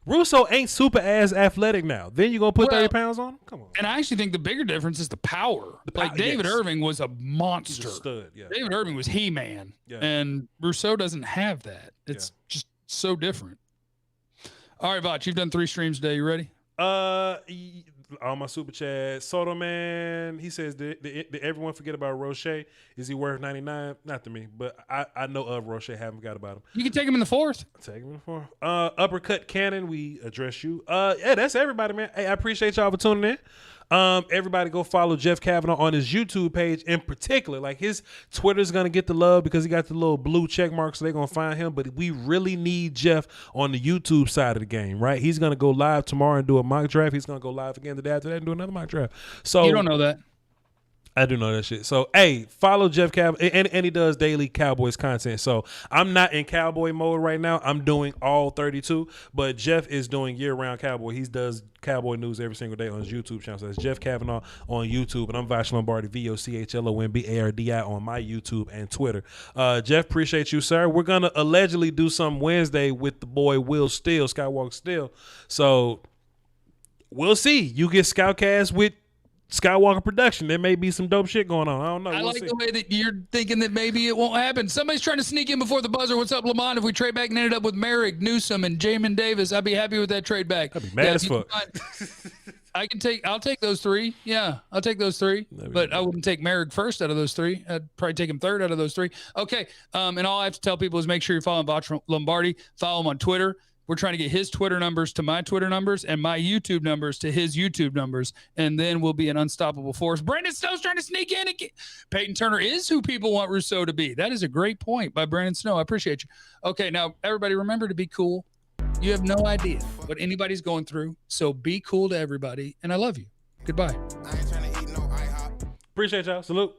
Russo ain't super ass athletic now. Then you're gonna put 30 pounds on him? Come on. And I actually think the bigger difference is the power. Like David Irving was a monster. He's a stud, yeah. David Irving was He-Man. Yeah. And Russo doesn't have that. It's just so different. All right, Voch, you've done 3 streams today. You ready? On my super chat, Soto Man, he says, did everyone forget about Roche? Is he worth 99? Not to me, but I know of Roche. Haven't forgot about him. You can take him in the 4th. Take him in the 4th. Uppercut Cannon, we address you. Yeah, that's everybody, man. Hey, I appreciate y'all for tuning in. Everybody go follow Jeff Kavanaugh on his YouTube page in particular. Like his Twitter's gonna get the love because he got the little blue check mark, so they're gonna find him. But we really need Jeff on the YouTube side of the game, right? He's gonna go live tomorrow and do a mock draft. He's gonna go live again the day after that and do another mock draft. So you don't know that. I do know that shit. So, hey, follow Jeff Kavanaugh, and he does daily Cowboys content. So, I'm not in Cowboy mode right now. I'm doing all 32, but Jeff is doing year-round Cowboy. He does Cowboy news every single day on his YouTube channel. So, that's Jeff Kavanaugh on YouTube, and I'm Voch Lombardi, VOCHLOMBARDI on my YouTube and Twitter. Jeff, appreciate you, sir. We're going to allegedly do something Wednesday with the boy Will Steele, Skywalker Steele. So, we'll see. You get ScoutKast with Skywalker production. There may be some dope shit going on. I don't know. I like the way that you're thinking that maybe it won't happen. Somebody's trying to sneak in before the buzzer. What's up, Lamont? If we trade back and ended up with Merrick, Newsom, and Jamin Davis, I'd be happy with that trade back. I'd be mad as fuck. I'll take those 3. Yeah, I'll take those 3. But I wouldn't take Merrick first out of those 3. I'd probably take him third out of those 3. Okay. And all I have to tell people is make sure you're following Voch Lombardi. Follow him on Twitter. We're trying to get his Twitter numbers to my Twitter numbers and my YouTube numbers to his YouTube numbers, and then we'll be an unstoppable force. Brandon Snow's trying to sneak in again. Peyton Turner is who people want Rousseau to be. That is a great point by Brandon Snow. I appreciate you. Okay, now, everybody remember to be cool. You have no idea what anybody's going through. So be cool to everybody. And I love you. Goodbye. Appreciate y'all. Salute.